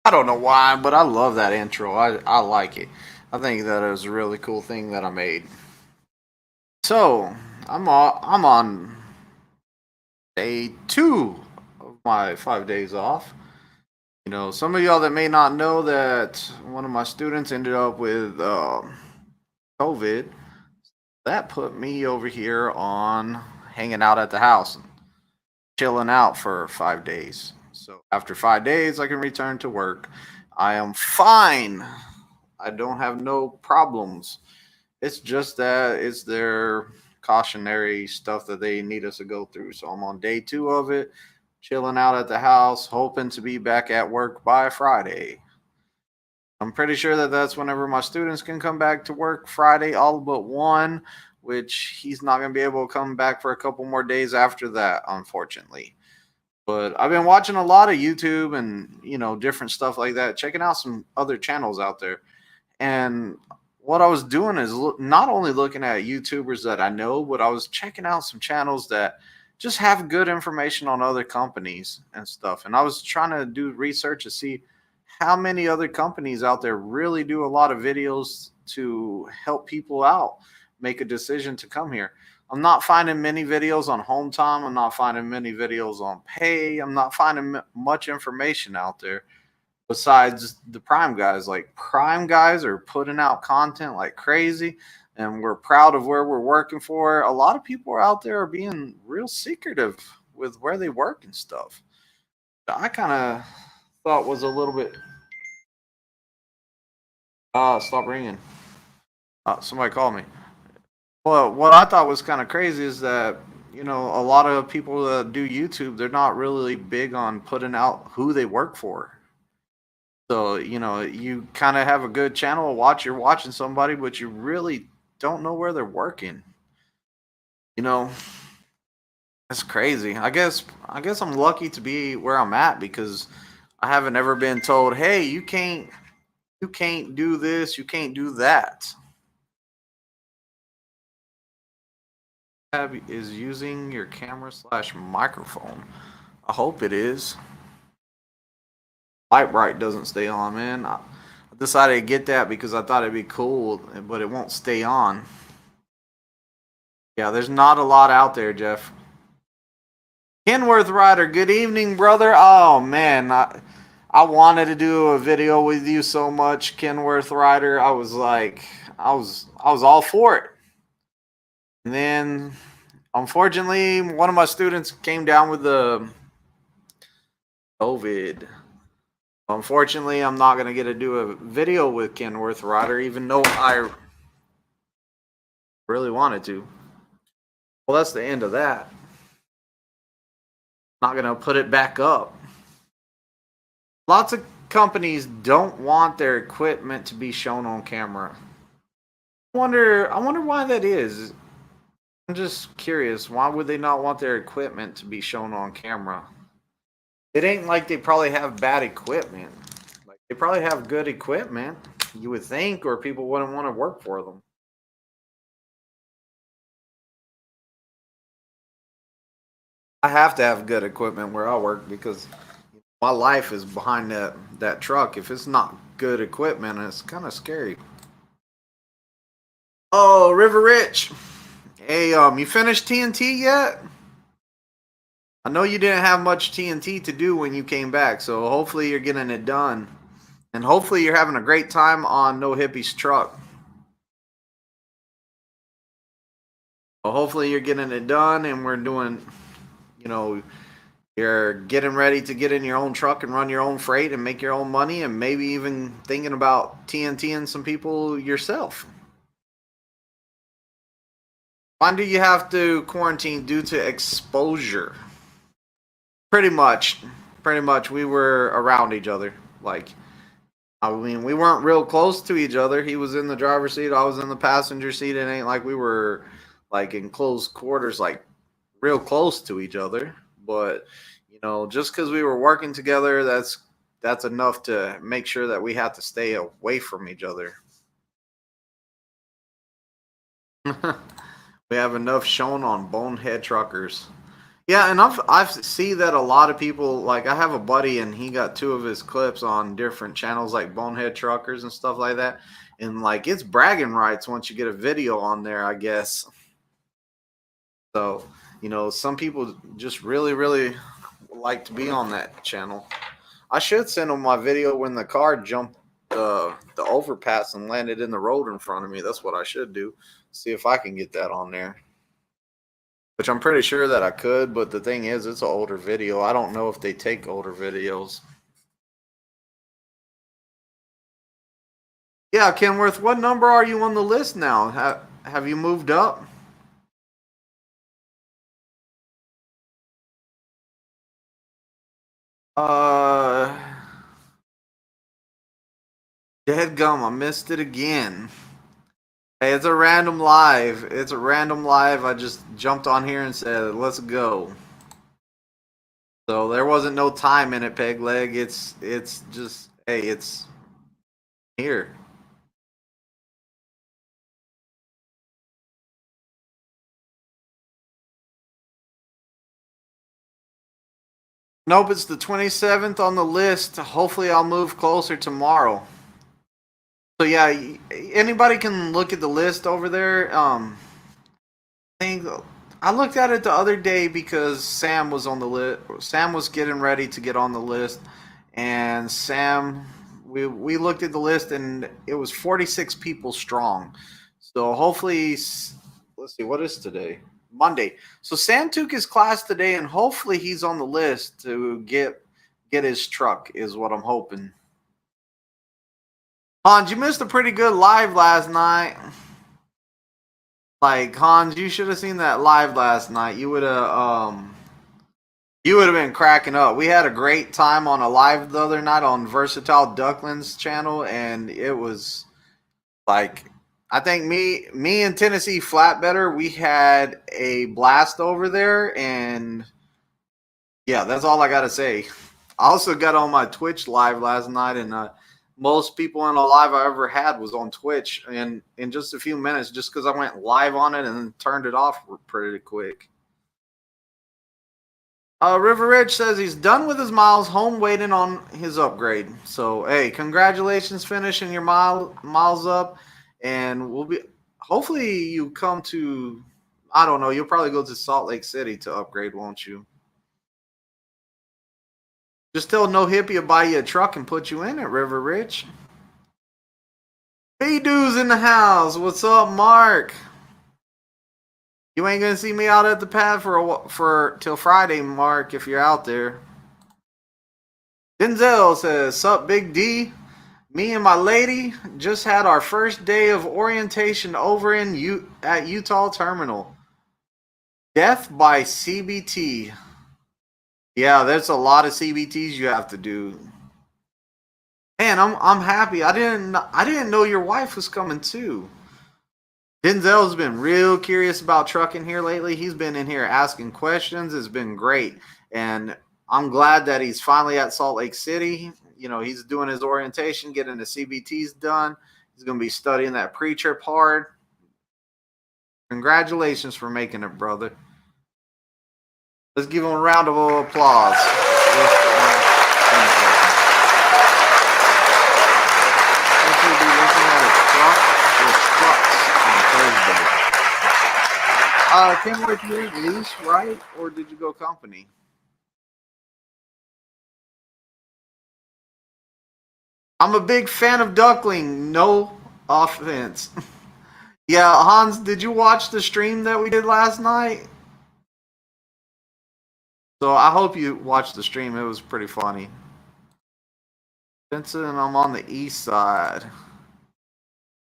I don't know why, but I love that intro. I like it. I think that it was a really cool thing that I made. So I'm on day 2 of my 5 days off. Some of y'all that may not know that one of my students ended up with COVID. That put me over here on hanging out at the house, chilling out for 5 days. So after 5 days, I can return to work. I am fine. I don't have no problems. It's just that it's their cautionary stuff that they need us to go through. So I'm on day 2 of it, chilling out at the house, hoping to be back at work by Friday. I'm pretty sure that that's whenever my students can come back to work Friday, all but one, which he's not going to be able to come back for a couple more days after that, unfortunately. But I've been watching a lot of YouTube and, different stuff like that, checking out some other channels out there. And what I was doing is not only looking at YouTubers that I know, but I was checking out some channels that just have good information on other companies and stuff. And I was trying to do research to see how many other companies out there really do a lot of videos to help people out make a decision to come here. I'm not finding many videos on home time. I'm not finding many videos on pay. I'm not finding much information out there besides the Prime guys. Like, Prime guys are putting out content like crazy, and we're proud of where we're working for. A lot of people out there are being real secretive with where they work and stuff. I kind of thought was a little bit. Stop ringing. Somebody called me. Well, what I thought was kind of crazy is that, a lot of people that do YouTube, they're not really big on putting out who they work for. So, you kind of have a good channel to watch. You're watching somebody, but you really don't know where they're working. You know, that's crazy. I guess I'm lucky to be where I'm at because I haven't ever been told, "Hey, you can't do this, you can't do that." Is using your camera slash microphone. I hope it is. Light bright doesn't stay on, man. I decided to get that because I thought it'd be cool, but it won't stay on. Yeah, there's not a lot out there, Jeff. Kenworth Rider, good evening, brother. Oh man, I wanted to do a video with you so much, Kenworth Rider. I was like, I was all for it. And then, unfortunately, one of my students came down with the COVID. Unfortunately, I'm not gonna get to do a video with Kenworth Rider, even though I really wanted to. Well, that's the end of that. Not gonna put it back up. Lots of companies don't want their equipment to be shown on camera. I wonder why that is. I'm just curious. Why would they not want their equipment to be shown on camera? It ain't like they probably have bad equipment. Like, they probably have good equipment, you would think, or people wouldn't want to work for them. I have to have good equipment where I work because my life is behind that truck. If it's not good equipment, it's kind of scary. Oh, River Rich. Hey, you finished TNT yet? I know you didn't have much TNT to do when you came back, so hopefully you're getting it done. And hopefully you're having a great time on No Hippie's truck. Well, hopefully you're getting it done and we're doing, you know, you're getting ready to get in your own truck and run your own freight and make your own money and maybe even thinking about TNT and some people yourself. Why do you have to quarantine due to exposure? Pretty much. Pretty much. We were around each other. Like, I mean, we weren't real close to each other. He was in the driver's seat. I was in the passenger seat. It ain't like we were like in close quarters, like real close to each other. But just because we were working together, that's enough to make sure that we had to stay away from each other. We have enough shown on Bonehead Truckers. Yeah, and I've see that a lot of people, like I have a buddy and he got two of his clips on different channels like Bonehead Truckers and stuff like that. And like it's bragging rights once you get a video on there, I guess. So, some people just really, really like to be on that channel. I should send them my video when the car jumped the overpass and landed in the road in front of me. That's what I should do. See if I can get that on there. Which I'm pretty sure that I could, but the thing is, it's an older video. I don't know if they take older videos. Yeah, Kenworth, what number are you on the list now? Have you moved up? Uh, Deadgum, I missed it again. Hey, it's a random live. It's a random live. I just jumped on here and said, let's go. So there wasn't no time in it, Peg Leg. It's just, hey, it's here. Nope, it's the 27th on the list. Hopefully I'll move closer tomorrow. So yeah, anybody can look at the list over there. I think I looked at it the other day because Sam was on the list. Sam was getting ready to get on the list, and Sam, we looked at the list and it was 46 people strong. So hopefully, let's see, what is today? Monday. So Sam took his class today, and hopefully he's on the list to get his truck. Is what I'm hoping. Hans, you missed a pretty good live last night. Like Hans, you should have seen that live last night. You would have been cracking up. We had a great time on a live the other night on Versatile Ducklin's channel, and it was like I think me and Tennessee Flatbetter, we had a blast over there, and yeah, that's all I gotta say. I also got on my Twitch live last night, and most people in a live I ever had was on Twitch, and in just a few minutes, just because I went live on it and then turned it off pretty quick. River Ridge says he's done with his miles, home waiting on his upgrade. So hey, congratulations finishing your miles up, and we'll be hopefully you come to, I don't know, you'll probably go to Salt Lake City to upgrade, won't you? Just tell No Hippie will buy you a truck and put you in it, River Ridge. Hey, dudes in the house. What's up, Mark? You ain't gonna see me out at the pad for till Friday, Mark. If you're out there. Denzel says, "Sup, Big D? Me and my lady just had our first day of orientation over at Utah Terminal. Death by CBT. Yeah, there's a lot of CBTs you have to do. Man, I'm happy. I didn't know your wife was coming too. Denzel's been real curious about trucking here lately. He's been in here asking questions. It's been great. And I'm glad that he's finally at Salt Lake City. He's doing his orientation, getting the CBTs done. He's going to be studying that pre-trip hard. Congratulations for making it, brother. Let's give him a round of applause. Hopefully be looking at a truck or trucks on Thursday. Kenworth, you lease, right? Or did you go company? I'm a big fan of Duckling. No offense. Yeah, Hans, did you watch the stream that we did last night? So I hope you watched the stream. It was pretty funny. Vincent, I'm on the east side.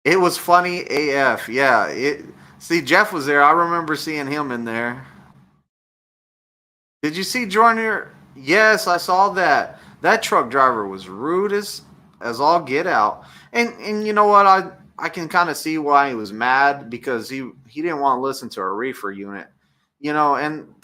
It was funny AF. Yeah. See, Jeff was there. I remember seeing him in there. Did you see Jordan? Yes, I saw that. That truck driver was rude as all get out. And you know what? I can kind of see why he was mad, because he didn't want to listen to a reefer unit. And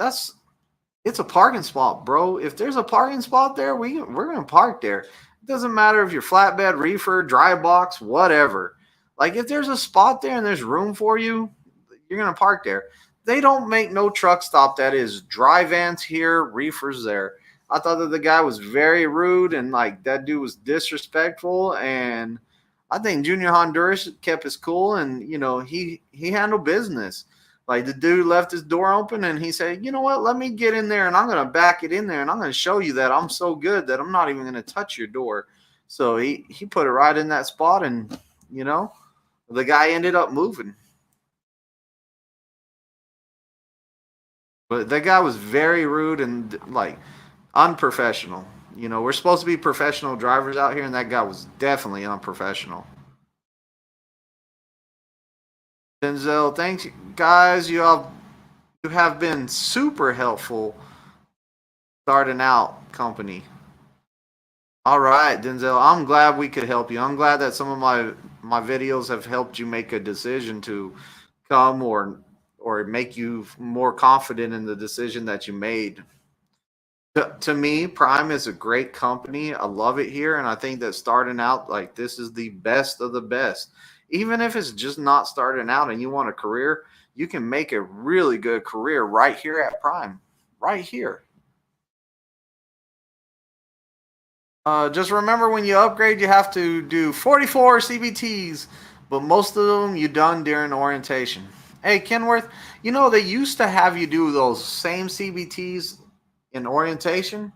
it's a parking spot, bro. If there's a parking spot there, we're gonna park there. It doesn't matter if you're flatbed, reefer, dry box, whatever. Like if there's a spot there and there's room for you, you're gonna park there. they don't make no truck stop that is dry vans here, reefers there. I thought that the guy was very rude and like that dude was disrespectful. And I think Junior Honduras kept his cool and he handled business. Like the dude left his door open and he said, "You know what? Let me get in there and I'm gonna back it in there and I'm gonna show you that I'm so good that I'm not even gonna touch your door." So he put it right in that spot and you know the guy ended up moving. But that guy was very rude and like unprofessional. We're supposed to be professional drivers out here, and that guy was definitely unprofessional. Denzel, thanks, guys. You have been super helpful starting out company. All right, Denzel. I'm glad we could help you. I'm glad that some of my videos have helped you make a decision to come or make you more confident in the decision that you made. To me, Prime is a great company. I love it here, and I think that starting out like this is the best of the best. Even if it's just not starting out and you want a career, you can make a really good career right here at Prime, right here. Just remember when you upgrade, you have to do 44 CBTs, but most of them you done during orientation. Hey, Kenworth, they used to have you do those same CBTs in orientation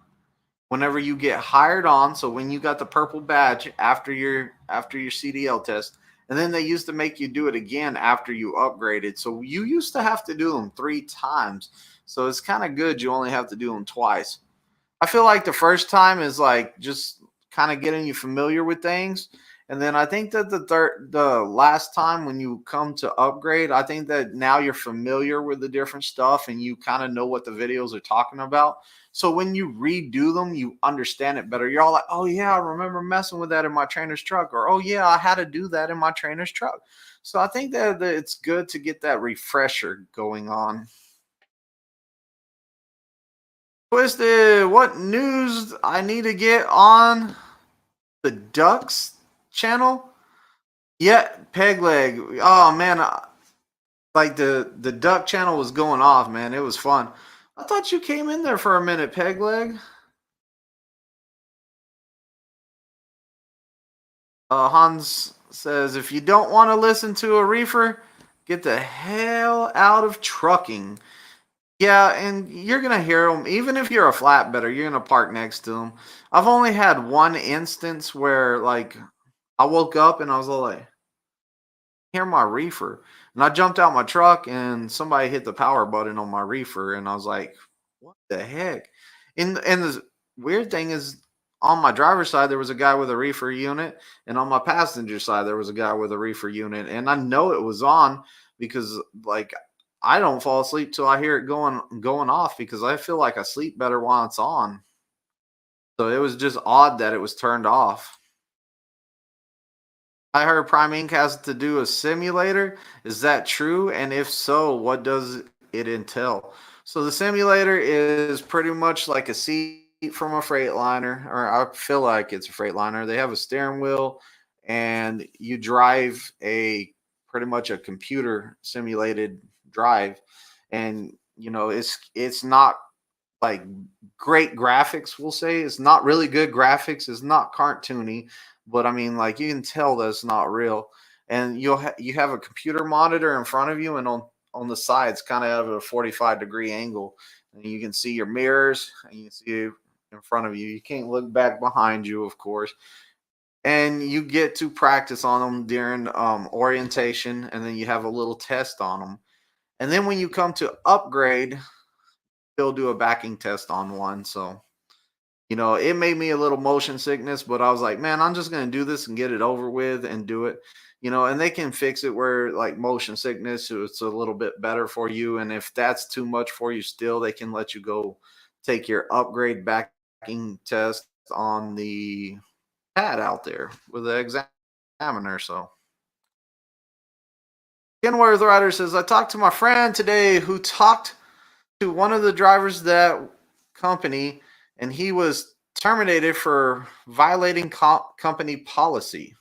whenever you get hired on. So when you got the purple badge after your CDL test, and then they used to make you do it again after you upgraded. So you used to have to do them 3 times. So it's kind of good you only have to do them twice. I feel like the first time is like just kind of getting you familiar with things. And then I think that the last time when you come to upgrade, I think that now you're familiar with the different stuff and you kind of know what the videos are talking about. So when you redo them, you understand it better. You're all like, "Oh yeah, I remember messing with that in my trainer's truck," or "Oh yeah, I had to do that in my trainer's truck." So I think that it's good to get that refresher going on. Twisted, what news I need to get on the Ducks channel? Yeah, peg leg. Oh man, like the Duck channel was going off, man. It was fun. I thought you came in there for a minute, peg leg. Hans says if you don't want to listen to a reefer, get the hell out of trucking. Yeah, and you're gonna hear them. Even if you're a flatbedder, you're gonna park next to them. I've only had one instance where like I woke up and I was all like, "Hear my reefer," and I jumped out my truck and somebody hit the power button on my reefer, and I was like, "What the heck?" And the weird thing is, on my driver's side there was a guy with a reefer unit, and on my passenger side there was a guy with a reefer unit, and I know it was on because like I don't fall asleep till I hear it going off because I feel like I sleep better while it's on. So it was just odd that it was turned off. I heard Prime Inc. has to do a simulator. Is that true? And if so, what does it entail? So the simulator is pretty much like a seat from a Freightliner, or I feel like it's a Freightliner. They have a steering wheel, and you drive a pretty much a computer simulated drive, and it's not like great graphics. We'll say it's not really good graphics. It's not cartoony, but I mean, like you can tell that it's not real. And you have a computer monitor in front of you, and on the sides, kind of at a 45-degree angle, and you can see your mirrors, and you can see in front of you. You can't look back behind you, of course. And you get to practice on them during orientation, and then you have a little test on them. And then when you come to upgrade, they'll do a backing test on one. So it made me a little motion sickness, but I was like, man, I'm just going to do this and get it over with and do it. And they can fix it where like motion sickness, so it's a little bit better for you. And if that's too much for you still, they can let you go take your upgrade backing test on the pad out there with the examiner. So Kenworth Rider says, I talked to my friend today who talked to one of the drivers that company, and he was terminated for violating company policy.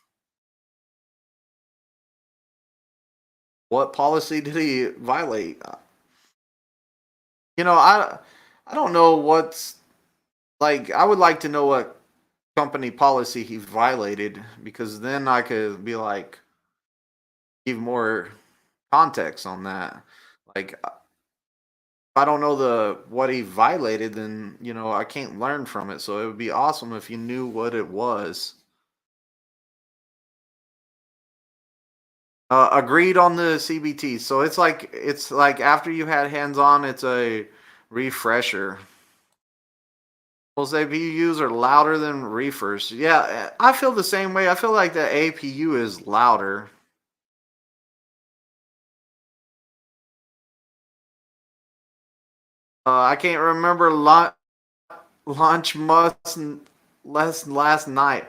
What policy did he violate? You know, I don't know what's like. I would like to know what company policy he violated because then I could be like give more context on that. Like if I don't know the what he violated, then I can't learn from it. So it would be awesome if you knew what it was. Agreed on the CBT. So it's like after you had hands on, it's a refresher. Those APUs are louder than reefers. Yeah, I feel the same way. I feel like the APU is louder. I can't remember lunch must last night.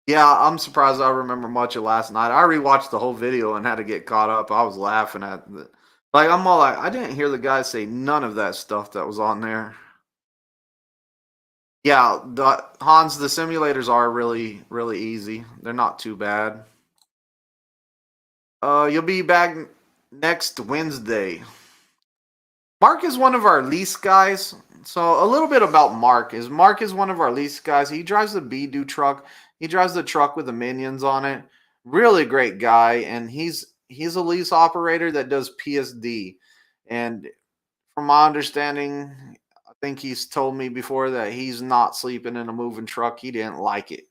Yeah, I'm surprised I remember much of last night. I rewatched the whole video and had to get caught up. I was laughing at the, like I'm all like I didn't hear the guy say none of that stuff that was on there. Yeah, the simulators are really easy. They're not too bad. You'll be back next Wednesday. Mark is one of our lease guys. So a little bit about Mark is one of our lease guys. He drives the B-Do truck. He drives the truck with the minions on it. Really great guy, and he's a lease operator that does PSD. And from my understanding, I think he's told me before that he's not sleeping in a moving truck. He didn't like it.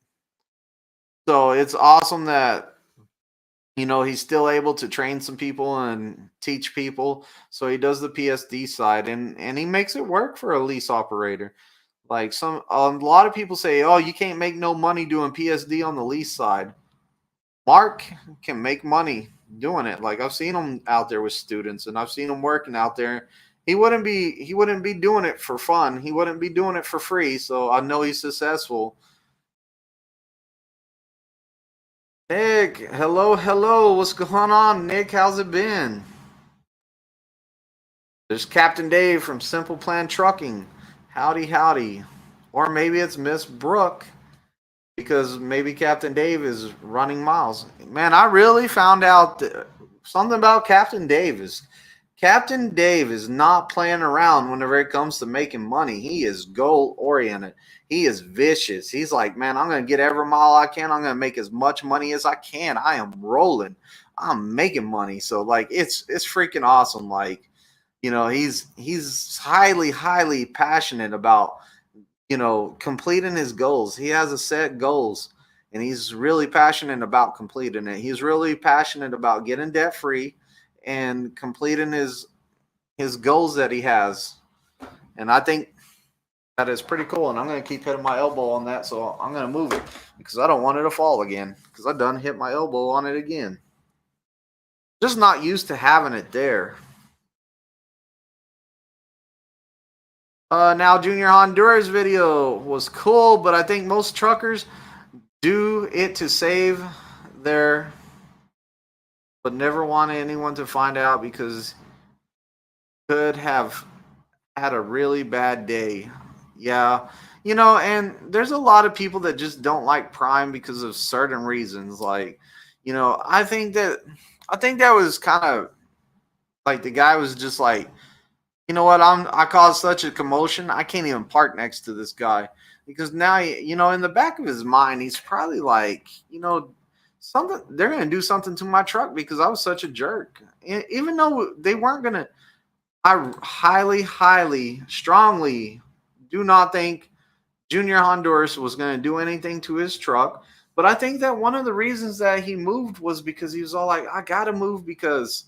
So it's awesome that he's still able to train some people and teach people. So he does the PSD side and he makes it work for a lease operator. Like a lot of people say, "Oh, you can't make no money doing PSD on the lease side." Mark can make money doing it. Like I've seen him out there with students and I've seen him working out there. He wouldn't be doing it for fun. He wouldn't be doing it for free. So I know he's successful. Nick, hello. What's going on, Nick? How's it been? There's Captain Dave from Simple Plan Trucking. Howdy. Or maybe it's Miss Brooke because maybe Captain Dave is running miles. Man, I really found out something about Captain Dave is not playing around whenever it comes to making money. He is goal oriented. He is vicious. He's like, man, I'm going to get every mile I can. I'm going to make as much money as I can. I am rolling. I'm making money. So like it's freaking awesome. Like he's highly passionate about completing his goals. He has a set goals and he's really passionate about completing it. He's really passionate about getting debt free and completing his goals that he has. And I think that is pretty cool. And I'm going to keep hitting my elbow on that. So I'm going to move it because I don't want it to fall again because I done hit my elbow on it again. Just not used to having it there. Now, Junior Honduras video was cool, but I think most truckers do it to save their, but never want anyone to find out because could have had a really bad day. Yeah, and there's a lot of people that just don't like Prime because of certain reasons. Like, I think that was kind of like the guy was just like, you know what, I caused such a commotion. I can't even park next to this guy because now in the back of his mind, he's probably like, something they're gonna do something to my truck because I was such a jerk. Even though they weren't gonna, I highly, strongly do not think Junior Honduras was gonna do anything to his truck. But I think that one of the reasons that he moved was because he was all like, I gotta move because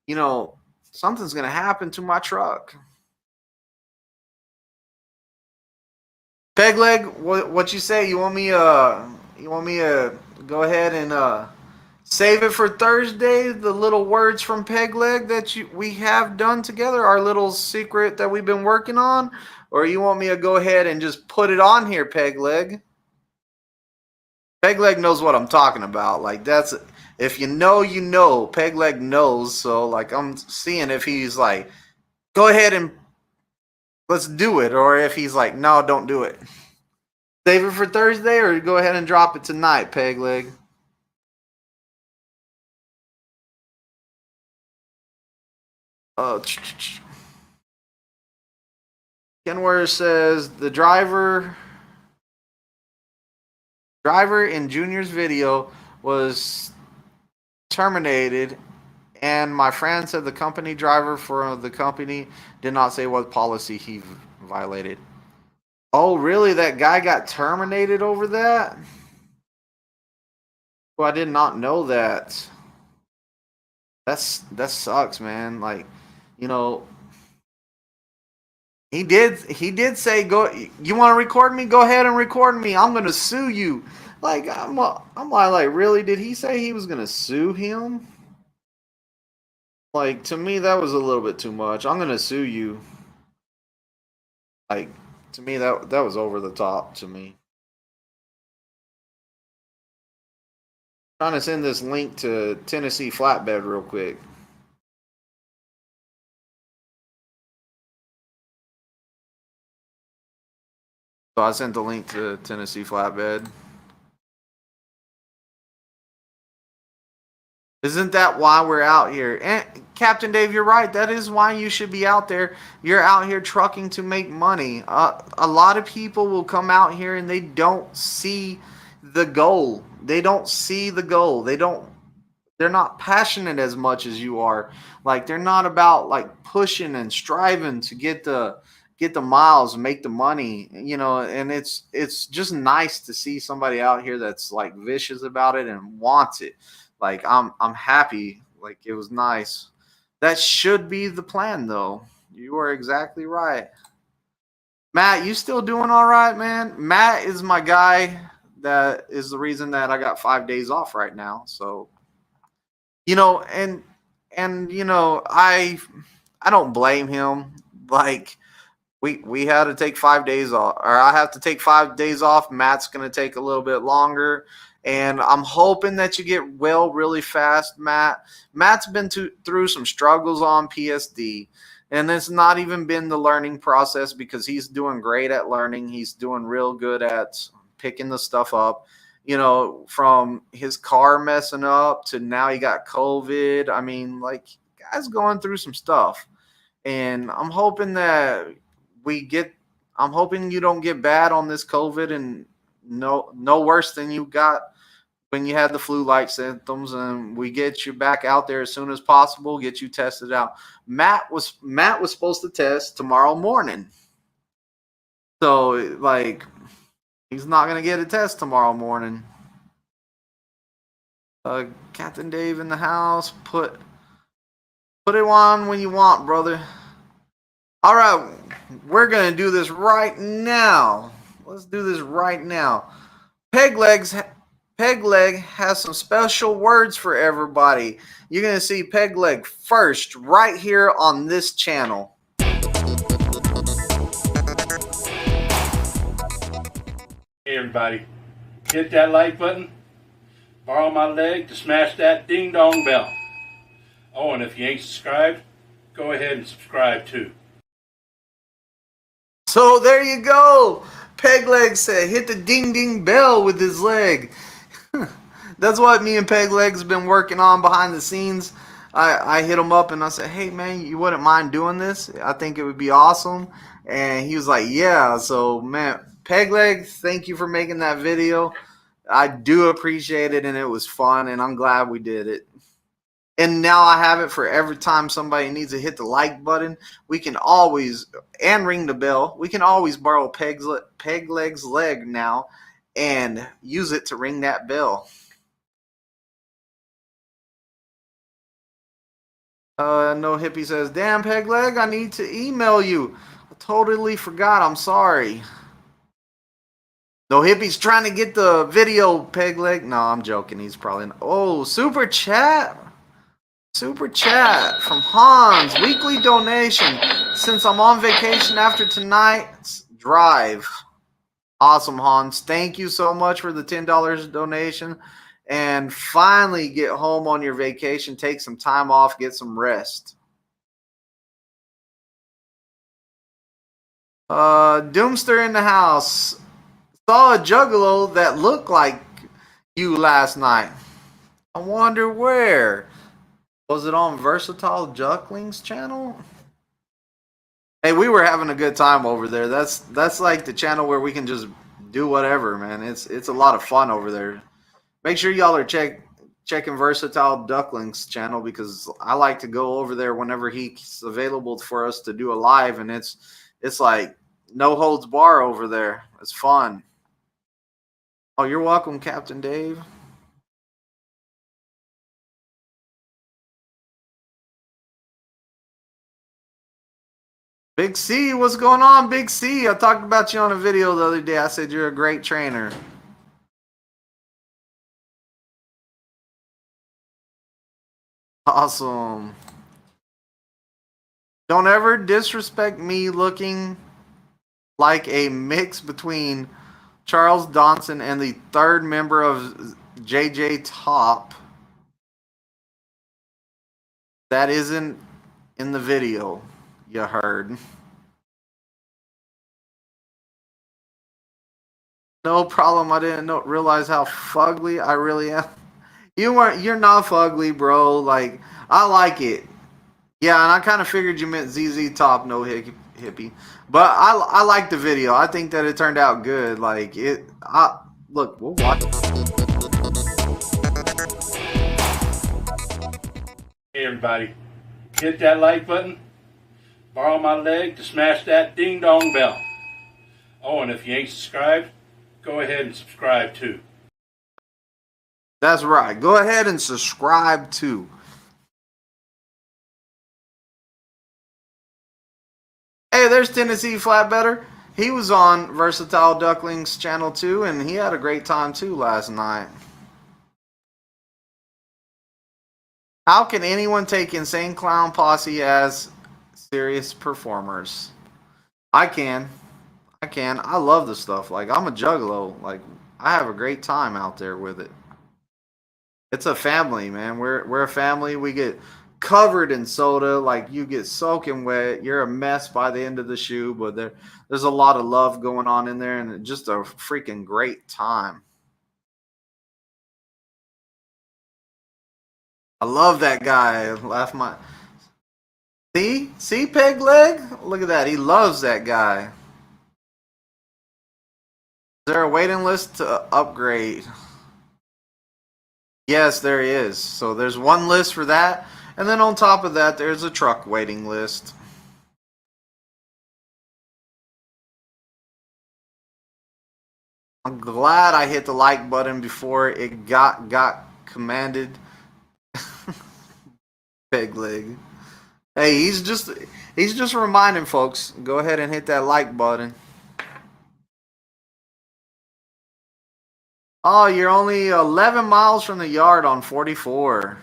you know something's gonna happen to my truck. Peg leg, what you say? You want me to go ahead and save it for Thursday? The little words from Peg leg that we have done together, our little secret that we've been working on, or you want me to go ahead and just put it on here, Peg leg? Peg leg knows what I'm talking about. Like that's if you know, you know. Peg leg knows. So like I'm seeing if he's like, go ahead and let's do it, or if he's like, no, don't do it. Save it for Thursday, or go ahead and drop it tonight, Peg leg. Uh, Kenworth says the driver in Junior's video was terminated, and my friend said the company driver for the company did not say what policy he violated. Oh, really? That guy got terminated over that? Well, I did not know that. That sucks, man. Like, you know, he did say, go, you want to record me? Go ahead and record me. I'm going to sue you. Like, I'm like, really? Did he say he was going to sue him? Like, to me, that was a little bit too much. I'm going to sue you. Like, to me, that was over the top to me. I'm trying to send this link to Tennessee Flatbed real quick. So I sent the link to Tennessee Flatbed. Isn't that why we're out here? And Captain Dave, you're right. That is why you should be out there. You're out here trucking to make money. A lot of people will come out here and they don't see the goal. They don't see the goal. They're not passionate as much as you are. Like, they're not about like pushing and striving to get the miles and make the money, you know. And it's just nice to see somebody out here that's like vicious about it and wants it. Like, I'm happy. Like, it was nice. That should be the plan, though. You are exactly right. Matt, you still doing all right, man? Matt is my guy. That is the reason that I got 5 days off right now. So, you know, and you know, I don't blame him. Like, we had to take 5 days off, or I have to take 5 days off. Matt's going to take a little bit longer, and I'm hoping that you get well really fast, Matt. Matt's been through some struggles on PSD, and it's not even been the learning process because he's doing great at learning. He's doing real good at picking the stuff up. You know, from his car messing up to now he got COVID. I mean, like, guy's going through some stuff. And I'm hoping that I'm hoping you don't get bad on this COVID and no worse than you got when you had the flu-like symptoms, and we get you back out there as soon as possible, get you tested out. Matt was supposed to test tomorrow morning. So, like, he's not going to get a test tomorrow morning. Captain Dave in the house. Put it on when you want, brother. All right, we're going to do this right now. Let's do this right now. Pegleg has some special words for everybody. You're going to see Pegleg first right here on this channel. Hey everybody, hit that like button, borrow my leg to smash that ding dong bell. Oh, and if you ain't subscribed, go ahead and subscribe too. So there you go. Pegleg said hit the ding ding bell with his leg. That's what me and Pegleg's been working on behind the scenes. I hit him up and I said, hey man, you wouldn't mind doing this? I think it would be awesome. And he was like, yeah. So man, Pegleg, thank you for making that video. I do appreciate it, and it was fun, and I'm glad we did it. And now I have it for every time somebody needs to hit the like button. We can always, and ring the bell, we can always borrow Pegleg's leg now and use it to ring that bell. No Hippie says, damn Pegleg, I need to email you. I totally forgot. I'm sorry. No Hippie's trying to get the video, Pegleg. No, I'm joking. He's probably not. Oh, super chat. Super chat from Hans. Weekly donation. Since I'm on vacation after tonight's drive. Awesome, Hans. Thank you so much for the $10 donation. And finally get home on your vacation. Take some time off. Get some rest. Doomster in the house. Saw a juggalo that looked like you last night. I wonder where. Was it on Versatile Juckling's channel? Hey, we were having a good time over there. That's like the channel where we can just do whatever, man. It's a lot of fun over there. Make sure y'all are checking Versatile Ducklings channel, because I like to go over there whenever he's available for us to do a live, and it's like no holds bar over there. It's fun. Oh, you're welcome, Captain Dave. Big C, what's going on, Big C? I talked about you on a video the other day. I said you're a great trainer. Awesome. Don't ever disrespect me looking like a mix between Charles Dodson and the third member of JJ Top. That isn't in the video, you heard. No problem. I didn't realize how fugly I really am. You're not fugly, bro. Like, I like it. Yeah, and I kind of figured you meant ZZ Top, no hippie. But I like the video. I think that it turned out good. Like, look, we'll watch it. Hey everybody, hit that like button, borrow my leg to smash that ding dong bell. Oh, and if you ain't subscribed, go ahead and subscribe too. That's right. Go ahead and subscribe too. Hey, there's Tennessee Flatbetter. He was on Versatile Ducklings channel too, and he had a great time too last night. How can anyone take Insane Clown Posse as serious performers? I can. I love the stuff. Like, I'm a juggalo. Like, I have a great time out there with it. It's a family, man. We're a family. We get covered in soda. Like, you get soaking wet. You're a mess by the end of the shoe, but there's a lot of love going on in there, and just a freaking great time. I love that guy. Laugh my see peg leg. Look at that. He loves that guy. Is there a waiting list to upgrade? Yes, there is. So there's one list for that, and then on top of that, there's a truck waiting list. I'm glad I hit the like button before it got commanded. Peg leg. Hey, he's just reminding folks. Go ahead and hit that like button. Oh, you're only 11 miles from the yard on 44.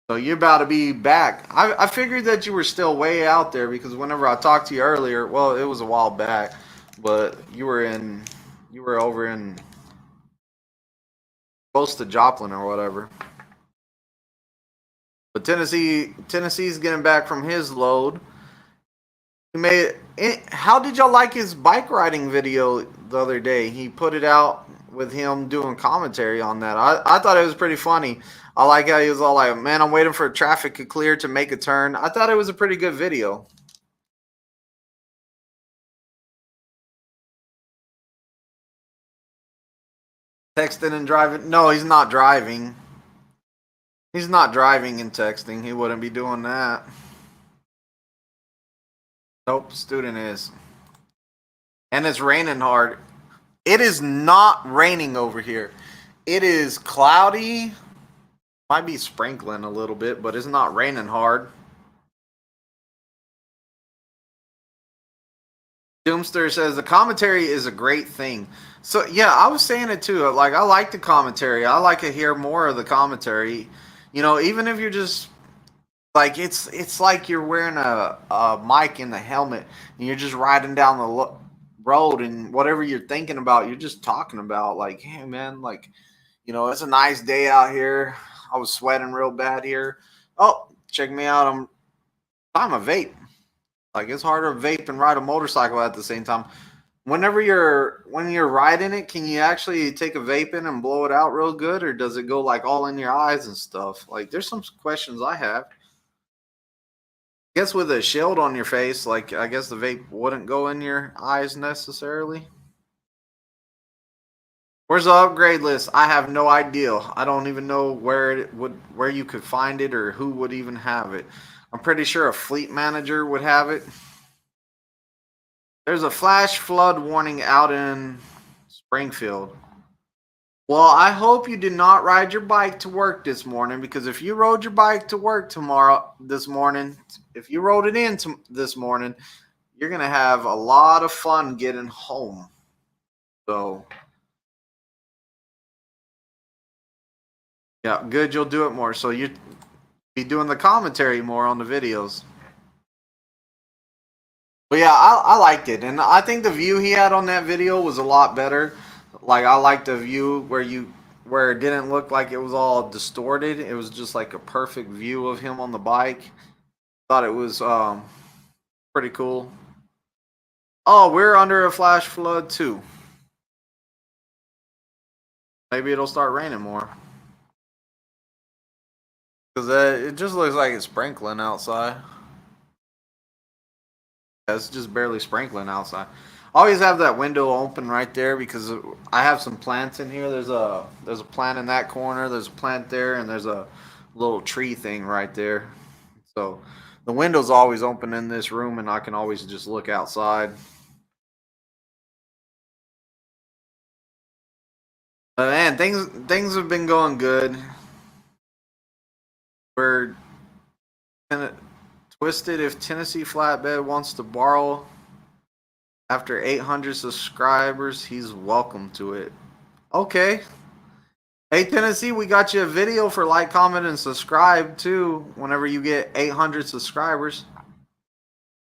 So you're about to be back. I figured that you were still way out there, because whenever I talked to you earlier, well, it was a while back, but you were over in close to Joplin or whatever. But Tennessee's getting back from his load. How did y'all like his bike riding video the other day? He put it out with him doing commentary on that. I thought it was pretty funny. I like how he was all like, man, I'm waiting for traffic to clear to make a turn. I thought it was a pretty good video. Texting and driving? No, he's not driving. He's not driving and texting. He wouldn't be doing that. Nope, student is. And it's raining hard. It is not raining over here. It is cloudy. Might be sprinkling a little bit, but it's not raining hard. Doomster says the commentary is a great thing. So yeah, I was saying it too. Like, I like the commentary. I like to hear more of the commentary. You know, even if you're just like, it's like you're wearing a mic in the helmet and you're just riding down the road, and whatever you're thinking about, you're just talking about. Like, hey man, like, you know, it's a nice day out here. I was sweating real bad here. Oh, check me out. I'm a vape. Like, it's harder to vape and ride a motorcycle at the same time. When you're riding it, can you actually take a vape in and blow it out real good, or does it go like all in your eyes and stuff? Like, there's some questions I have. I guess with a shield on your face, like I guess the vape wouldn't go in your eyes necessarily. Where's the upgrade list? I have no idea. I don't even know where you could find it or who would even have it. I'm pretty sure a fleet manager would have it. There's a flash flood warning out in Springfield. Well, I hope you did not ride your bike to work this morning, because if you rode your bike to work this morning, if you rode it in this morning, you're going to have a lot of fun getting home. So, yeah, good. You'll do it more. So you be doing the commentary more on the videos. But yeah, I liked it, and I think the view he had on that video was a lot better. Like, I liked the view where it didn't look like it was all distorted. It was just like a perfect view of him on the bike. Thought it was pretty cool. Oh, we're under a flash flood too. Maybe it'll start raining more. Because it just looks like it's sprinkling outside. Yeah, it's just barely sprinkling outside. I always have that window open right there because I have some plants in here. There's a plant in that corner. There's a plant there, and there's a little tree thing right there. So the window's always open in this room, and I can always just look outside. But man, things have been going good. We're kind of twisted. If Tennessee Flatbed wants to borrow after 800 subscribers, he's welcome to it. Okay. Hey, Tennessee, we got you a video for like, comment, and subscribe too whenever you get 800 subscribers.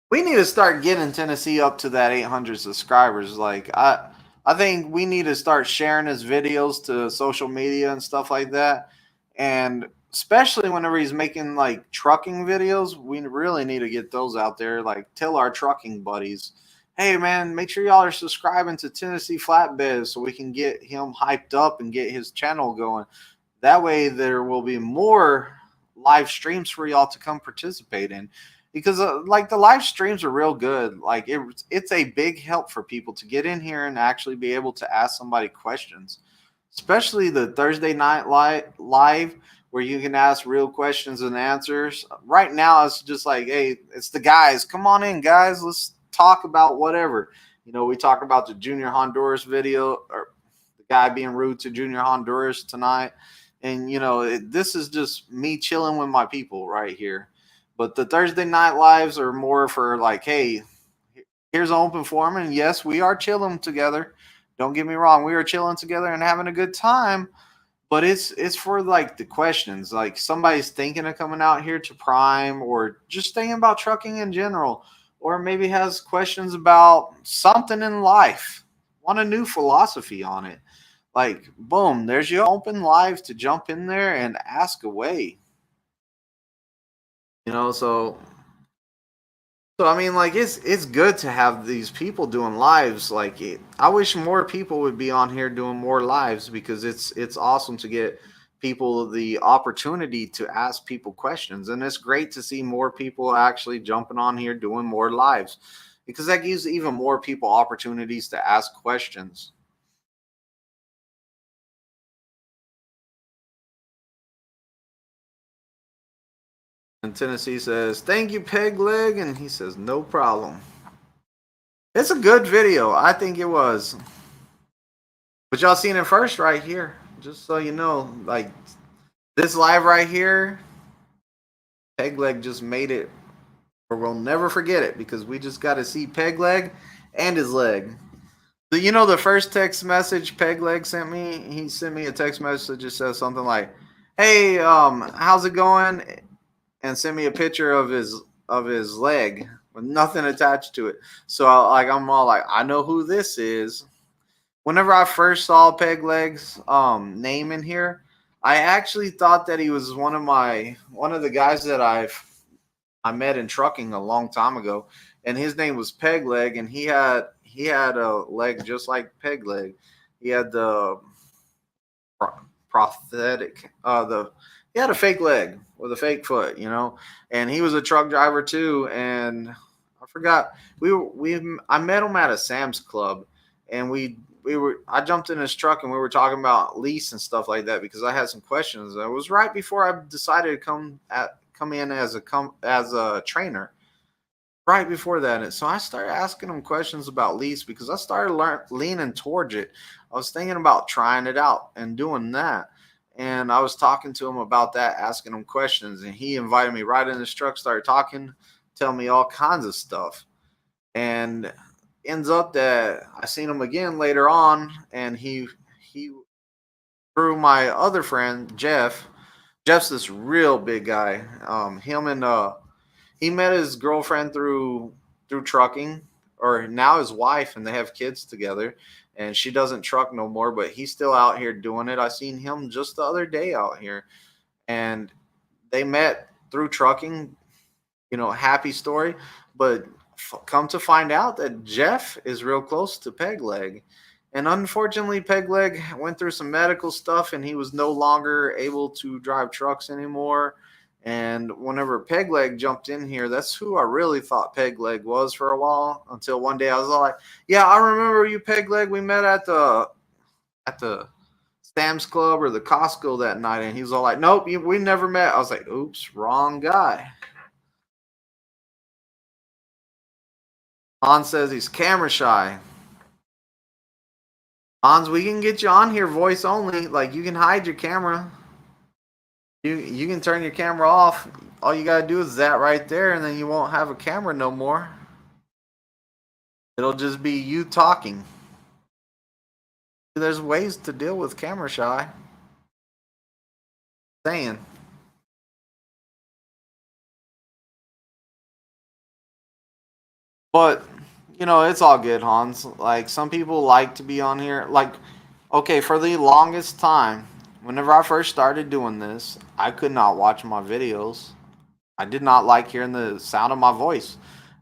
We need to start getting Tennessee up to that 800 subscribers. Like, I think we need to start sharing his videos to social media and stuff like that. And especially whenever he's making like trucking videos, we really need to get those out there. Like, tell our trucking buddies, hey man, make sure y'all are subscribing to Tennessee Flatbed so we can get him hyped up and get his channel going. That way there will be more live streams for y'all to come participate in. Because like the live streams are real good. Like it's a big help for people to get in here and actually be able to ask somebody questions. Especially the Thursday night live where you can ask real questions and answers. Right now it's just like, hey, it's the guys. Come on in, guys. Let's talk about whatever. You know, we talk about the Junior Honduras video, or the guy being rude to Junior Honduras tonight. And, you know, this is just me chilling with my people right here. But the Thursday night lives are more for like, hey, here's an open forum. And yes, we are chilling together. Don't get me wrong. We are chilling together and having a good time. But it's for like the questions. Like somebody's thinking of coming out here to Prime, or just thinking about trucking in general, or maybe has questions about something in life, want a new philosophy on it. Like, boom, there's your open live to jump in there and ask away. You know, so I mean, like it's good to have these people doing lives. Like I wish more people would be on here doing more lives, because it's awesome to get people the opportunity to ask people questions, and it's great to see more people actually jumping on here doing more lives, because that gives even more people opportunities to ask questions. And Tennessee says, thank you, Peg Leg. And he says, no problem. It's a good video. I think it was. But y'all seen it first right here. Just so you know, like this live right here, Peg Leg just made it, or we'll never forget it, because we just got to see Peg Leg and his leg. So, you know, the first text message Peg Leg sent me, he sent me a text message that says something like, hey, how's it going? And send me a picture of his leg with nothing attached to it. So I'm all like, I know who this is. Whenever I first saw Peg Leg's name in here, I actually thought that he was one of the guys that I met in trucking a long time ago, and his name was Peg Leg, and he had a leg just like Peg Leg. He had the prosthetic, the he had a fake leg with a fake foot, and he was a truck driver too. And I forgot I met him at a Sam's Club, and I jumped in his truck and we were talking about lease and stuff like that because I had some questions. It was right before I decided to come in as a trainer. Right before that, and so I started asking him questions about lease because I started leaning towards it. I was thinking about trying it out and doing that, and I was talking to him about that, asking him questions, and he invited me right in his truck, started talking, telling me all kinds of stuff, and ends up that I seen him again later on, and he through my other friend Jeff. Jeff's this real big guy. Him and he met his girlfriend through trucking, or now his wife, and they have kids together. And she doesn't truck no more, but he's still out here doing it. I seen him just the other day out here, and they met through trucking. Happy story. But come to find out that Jeff is real close to Peg Leg. And unfortunately, Peg Leg went through some medical stuff and he was no longer able to drive trucks anymore. And whenever Peg Leg jumped in here, that's who I really thought Peg Leg was for a while, until one day I was all like, yeah, I remember you, Peg Leg. We met at the Sam's Club or the Costco that night. And he was all like, nope, we never met. I was like, oops, wrong guy. Han says he's camera shy. Hans, we can get you on here voice only. Like, you can hide your camera. You can turn your camera off. All you gotta do is that right there, and then you won't have a camera no more. It'll just be you talking. There's ways to deal with camera shy. Saying. But it's all good, Hans. Like, some people like to be on here. Like, okay, for the longest time, whenever I first started doing this, I could not watch my videos. I did not like hearing the sound of my voice.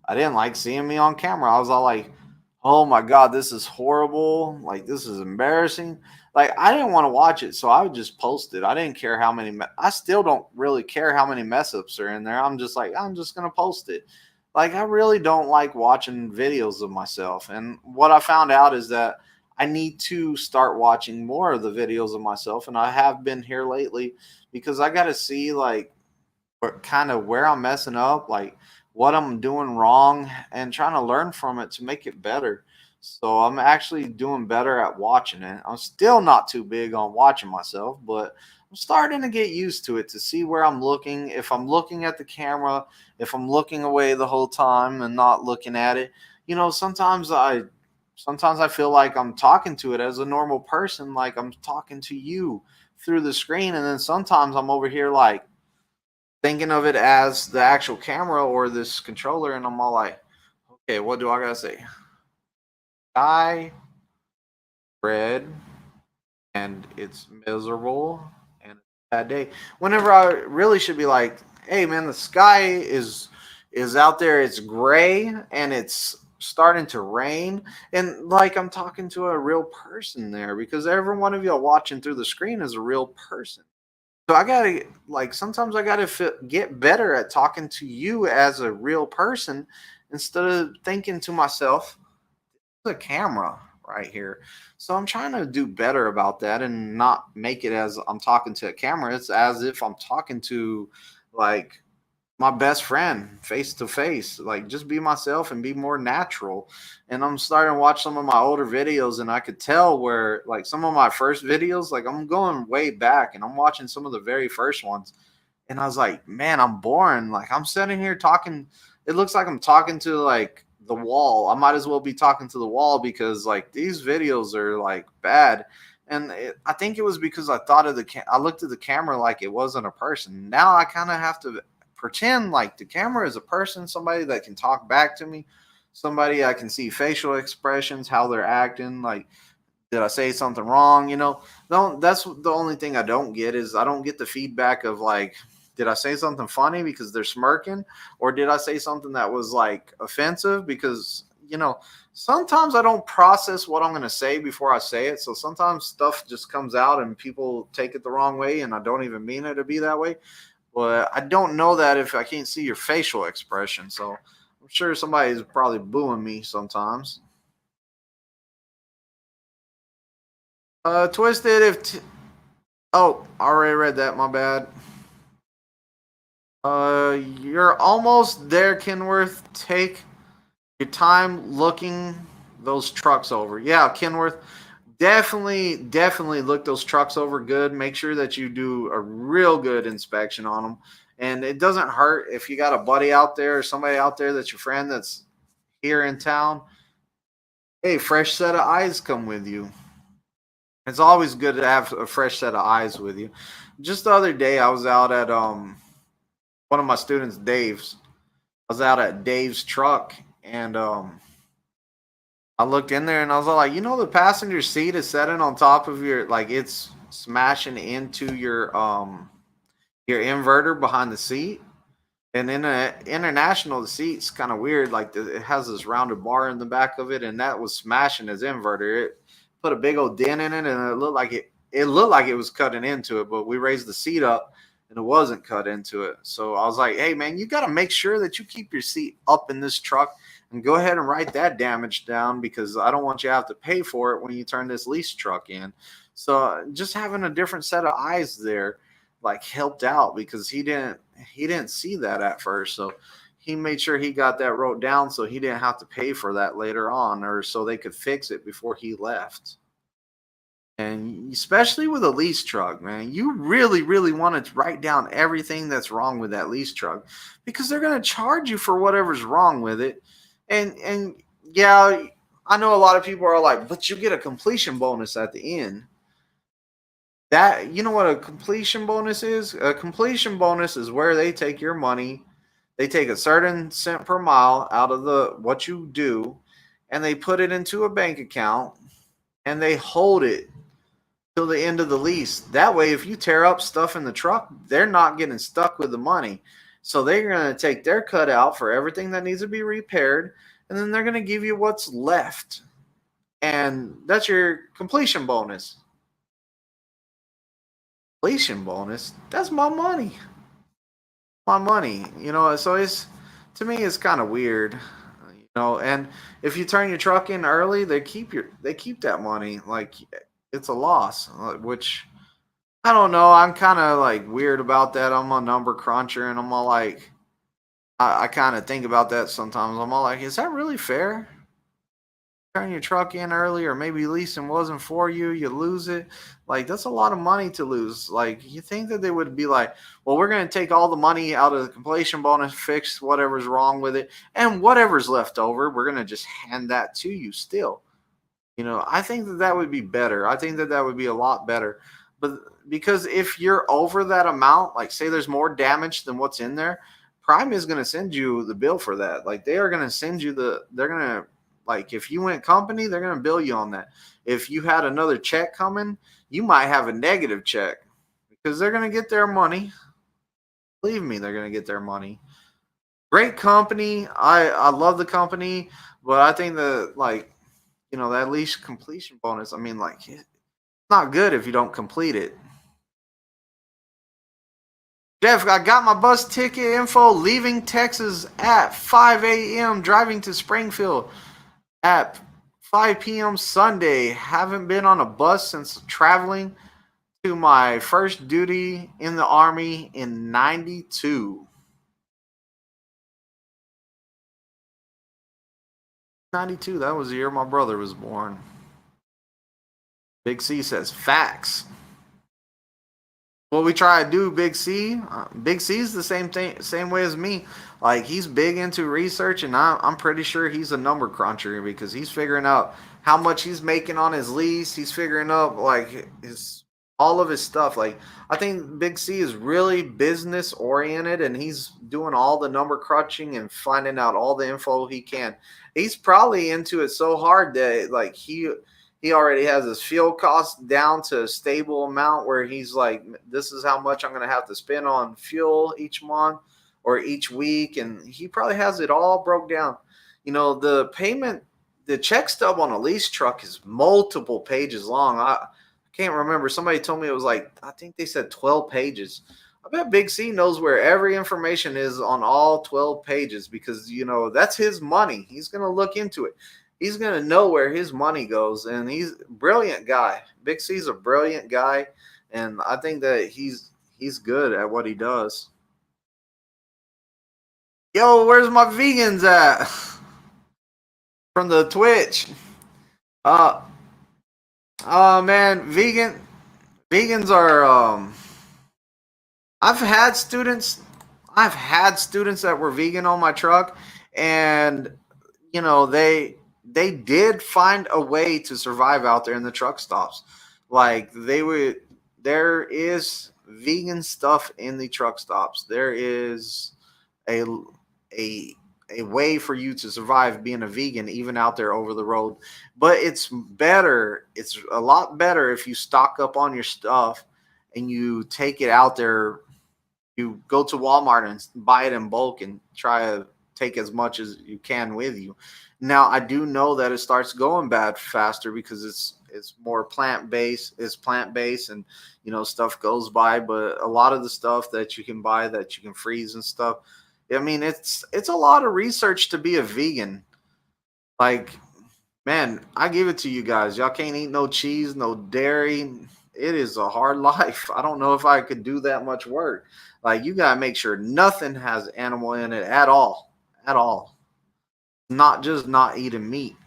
I didn't like seeing me on camera. I was all like, oh my God, this is horrible. Like, this is embarrassing. Like, I didn't want to watch it, so I would just post it. I didn't care how many, I still don't really care how many mess ups are in there. I'm just like, I'm just going to post it. Like, I really don't like watching videos of myself. And what I found out is that I need to start watching more of the videos of myself. And I have been here lately because I got to see, like, kind of where I'm messing up, like what I'm doing wrong, and trying to learn from it to make it better. So I'm actually doing better at watching it. I'm still not too big on watching myself, but I'm starting to get used to it, to see where I'm looking. If I'm looking at the camera, if I'm looking away the whole time and not looking at it, sometimes I feel like I'm talking to it as a normal person, like I'm talking to you through the screen, and then sometimes I'm over here like thinking of it as the actual camera or this controller, and I'm all like, okay, what do I gotta say? Sky, red, and it's miserable, and it's a bad day. Whenever I really should be like, hey man, the sky is out there, it's gray, and it's starting to rain, and like I'm talking to a real person there, because every one of y'all watching through the screen is a real person. So I gotta, like, sometimes I gotta get better at talking to you as a real person instead of thinking to myself, "There's a camera right here." So I'm trying to do better about that and not make it as I'm talking to a camera. It's as if I'm talking to, like, my best friend face to face. Like, just be myself and be more natural. And I'm starting to watch some of my older videos, and I could tell where, like, some of my first videos, like, I'm going way back and I'm watching some of the very first ones, and I was like, man, I'm boring. Like, I'm sitting here talking, it looks like I'm talking to, like, the wall. I might as well be talking to the wall, because, like, these videos are, like, bad. And I think it was because I thought of I looked at the camera like it wasn't a person. Now I kind of have to pretend like the camera is a person, somebody that can talk back to me, somebody I can see facial expressions, how they're acting. Like, did I say something wrong? That's the only thing I don't get, is I don't get the feedback of, like, did I say something funny because they're smirking, or did I say something that was, like, offensive? Because sometimes I don't process what I'm going to say before I say it. So sometimes stuff just comes out and people take it the wrong way, and I don't even mean it to be that way. But I don't know that if I can't see your facial expression. So I'm sure somebody's probably booing me sometimes. Twisted, oh, I already read that. My bad. You're almost there, Kenworth. Take your time looking those trucks over. Yeah, Kenworth, definitely look those trucks over good. Make sure that you do a real good inspection on them. And it doesn't hurt if you got a buddy out there or somebody out there that's your friend that's here in town. Hey, fresh set of eyes come with you. It's always good to have a fresh set of eyes with you. Just the other day, I was out at one of my students, Dave's. I was out at Dave's truck, and I looked in there and I was like, the passenger seat is sitting on top of it's smashing into your inverter behind the seat. And in a international, the seat's kind of weird. Like it has this rounded bar in the back of it, and that was smashing his inverter. It put a big old dent in it, and it looked like it was cutting into it. But we raised the seat up, and it wasn't cut into it. So I was like, hey man, you got to make sure that you keep your seat up in this truck, and go ahead and write that damage down, because I don't want you to have to pay for it when you turn this lease truck in. So just having a different set of eyes there helped out, because he didn't see that at first. So he made sure he got that wrote down so he didn't have to pay for that later on, or so they could fix it before he left. And especially with a lease truck, man, you really want to write down everything that's wrong with that lease truck, because they're going to charge you for whatever's wrong with it. And yeah, I know a lot of people are like, but you get a completion bonus at the end. That, you know what a completion bonus is? A completion bonus is where they take your money, they take a certain cent per mile out of what you do, and they put it into a bank account, and they hold it till the end of the lease. That way, if you tear up stuff in the truck, they're not getting stuck with the money. So they're going to take their cut out for everything that needs to be repaired, and then they're going to give you what's left. And that's your completion bonus. Completion bonus? That's my money. My money. So to me, it's kind of weird. And if you turn your truck in early, they keep that money. Like it's a loss, which I don't know. I'm kind of weird about that. I'm a number cruncher, and I'm all I kind of think about that sometimes. I'm all is that really fair? Turn your truck in early, or maybe leasing wasn't for you, you lose it. That's a lot of money to lose. You think that they would be well, we're going to take all the money out of the completion bonus, fix whatever's wrong with it, and whatever's left over, we're going to just hand that to you still. I think that would be better. I think that would be a lot better. But because if you're over that amount, say there's more damage than what's in there, Prime is going to send you the bill for that. They are going to send you they're going to, if you went company, they're going to bill you on that. If you had another check coming, you might have a negative check, because they're going to get their money. Believe me, they're going to get their money. Great company. I love the company, but I think that that lease completion bonus, it's not good if you don't complete it. Jeff, I got my bus ticket info, leaving Texas at 5 a.m., driving to Springfield at 5 p.m. Sunday. Haven't been on a bus since traveling to my first duty in the Army in 92. 92, that was the year my brother was born. Big C says, facts. What we try to do, Big C. Big C's the same way as me. He's big into research, and I'm pretty sure he's a number cruncher, because he's figuring out how much he's making on his lease. He's figuring out all of his stuff. I think Big C is really business oriented, and he's doing all the number crunching and finding out all the info he can. He's probably into it so hard that he already has his fuel costs down to a stable amount where he's this is how much I'm going to have to spend on fuel each month or each week. And he probably has it all broke down. You know, the check stub on a lease truck is multiple pages long. I can't remember. Somebody told me it was like, I think they said 12 pages. I bet Big C knows where every information is on all 12 pages because, you know, that's his money. He's going to look into it. He's going to know where his money goes. And he's a brilliant guy. Big C's a brilliant guy. And I think that he's good at what he does. Yo, where's my vegans at? From the Twitch. Uh, oh man, vegans are I've had students that were vegan on my truck, and you know, they did find a way to survive out there in the truck stops. Like there is vegan stuff in the truck stops. There is a a a way for you to survive being a vegan even out there over the road. But it's a lot better if you stock up on your stuff and you take it out there. You go to Walmart and buy it in bulk and try to take as much as you can with you. Now I do know that it starts going bad faster because it's more plant based and you know stuff goes by, but a lot of the stuff that you can buy that you can freeze and stuff, I mean, it's a lot of research to be a vegan. Like, man, I give it to you guys. Y'all can't eat no cheese, no dairy. It is a hard life. I don't know if I could do that much work. Like, you gotta make sure nothing has animal in it at all. At all. Not just not eating meat.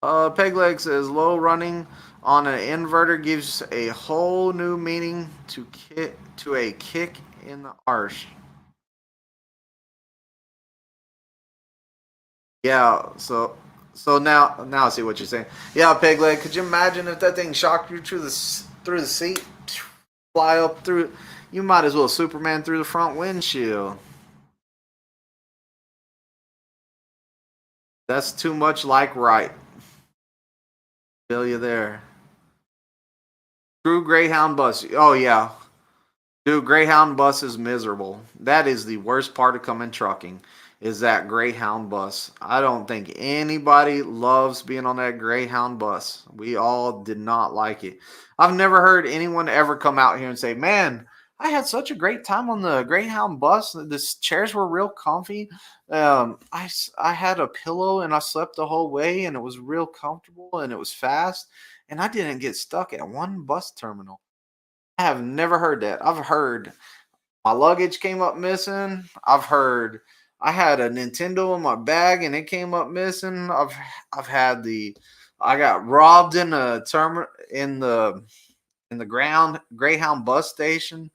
Pegleg says low running on an inverter gives a whole new meaning to a kick in the arse. Yeah, so now I see what you're saying. Yeah, Pegleg, could you imagine if that thing shocked you through the seat, fly up through? You might as well Superman through the front windshield. That's too much like right. Feel you there. True Greyhound bus. Oh yeah, dude, Greyhound bus is miserable. That is the worst part of coming trucking. Is that Greyhound bus. I don't think anybody loves being on that Greyhound bus. We all did not like it. I've never heard anyone ever come out here and say, man, I had such a great time on the Greyhound bus. The chairs were real comfy. I had a pillow and I slept the whole way and it was real comfortable and it was fast. And I didn't get stuck at one bus terminal. I have never heard that. I've heard my luggage came up missing. I've heard I had a Nintendo in my bag and it came up missing. I've had I got robbed in a term in the ground Greyhound bus station.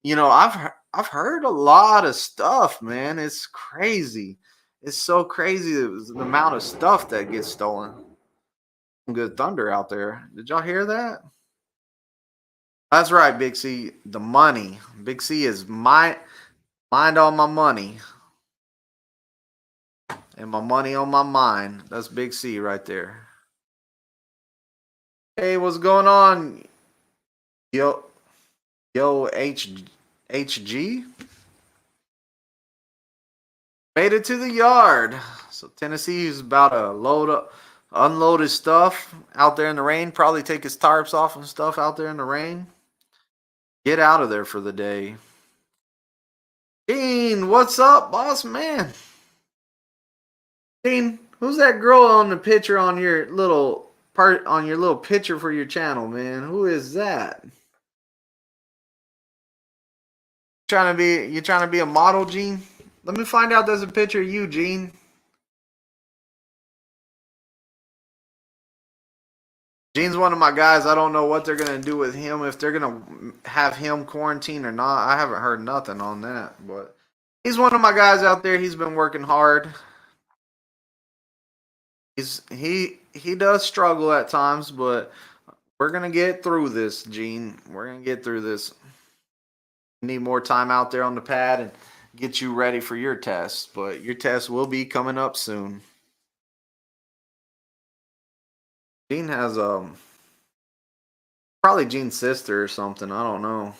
You know, I've heard a lot of stuff, man. It's crazy. It's so crazy the amount of stuff that gets stolen. Some good thunder out there. Did y'all hear that? That's right, Big C. The money. Big C is mind on my money. And my money on my mind. That's Big C right there. Hey, what's going on? Yo, HG? Made it to the yard. So Tennessee is about to unload his stuff out there in the rain. Probably take his tarps off and stuff out there in the rain. Get out of there for the day. Dean, what's up, boss man? Dean, who's that girl on the picture on your little picture for your channel, man? Who is that? You trying to be a model, Gene? Let me find out there's a picture of you, Gene. Gene's one of my guys. I don't know what they're gonna do with him, if they're gonna have him quarantine or not. I haven't heard nothing on that, but he's one of my guys out there. He's been working hard. He does struggle at times, but we're gonna get through this, Gene. We're gonna get through this. Need more time out there on the pad and get you ready for your test, but your test will be coming up soon. Gene has probably Gene's sister or something. I don't know.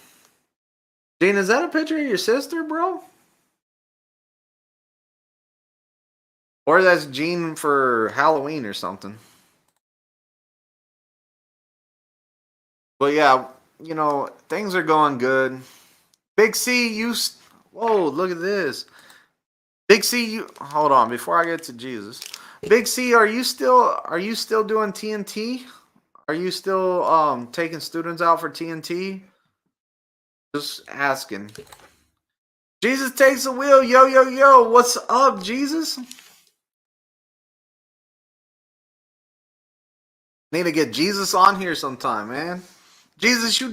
Gene, is that a picture of your sister, bro? Or that's Gene for Halloween or something. But yeah, you know, things are going good. Big C, whoa, look at this. Big C, you hold on before I get to Jesus. Big C, are you still doing TNT? Are you still taking students out for TNT? Just asking. Jesus takes the wheel. Yo, yo, yo. What's up, Jesus? Need to get Jesus on here sometime, man. Jesus, you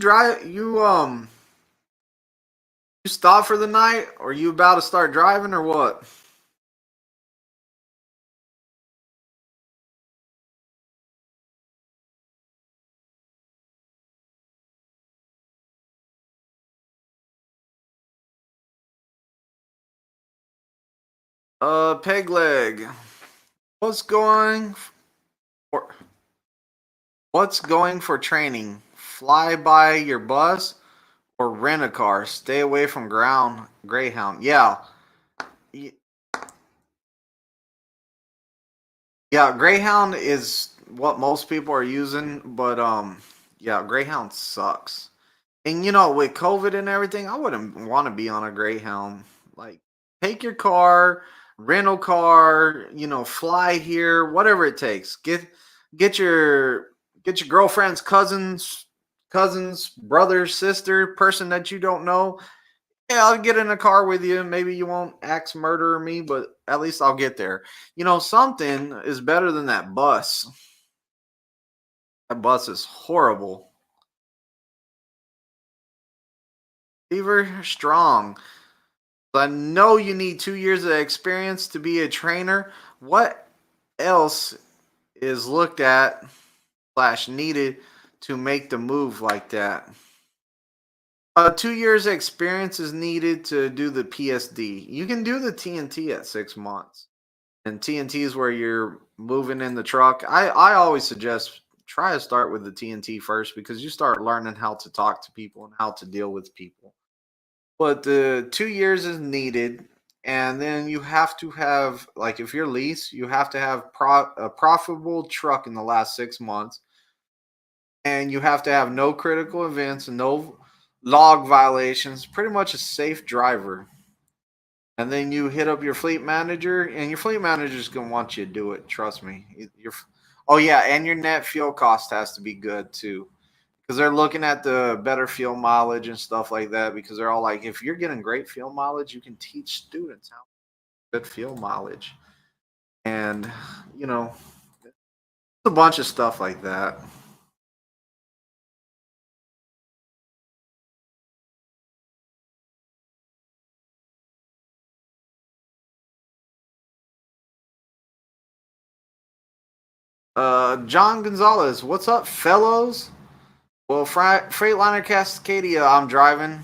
stop for the night, or you about to start driving, or what? Peg leg. What's going for what's going for training? Fly by your bus or rent a car? Stay away from ground Greyhound. Yeah. Yeah, Greyhound is what most people are using, but yeah, Greyhound sucks. And you know, with COVID and everything, I wouldn't want to be on a Greyhound. Like, take your car, rental car, you know, fly here, whatever it takes. Get your get your girlfriend's cousins, brother, sister, person that you don't know. Yeah, I'll get in a car with you. Maybe you won't axe murder me, but at least I'll get there. You know, something is better than that bus. That bus is horrible. Fever strong. I know you need 2 years of experience to be a trainer. What else is looked at slash needed to make the move like that? 2 years experience is needed to do the PSD. You can do the TNT at 6 months. And TNT is where you're moving in the truck. I always suggest try to start with the TNT first because you start learning how to talk to people and how to deal with people. But the 2 years is needed, and then you have to have, like, if you're lease, you have to have a profitable truck in the last 6 months, and you have to have no critical events and no log violations. Pretty much a safe driver. And then you hit up your fleet manager, and your fleet manager is gonna want you to do it. Trust me. Oh yeah, and your net fuel cost has to be good too, because they're looking at the better fuel mileage and stuff like that. Because they're all like, if you're getting great fuel mileage, you can teach students how good fuel mileage, and you know, a bunch of stuff like that. John Gonzalez, what's up, fellows? Well, Freightliner Cascadia, I'm driving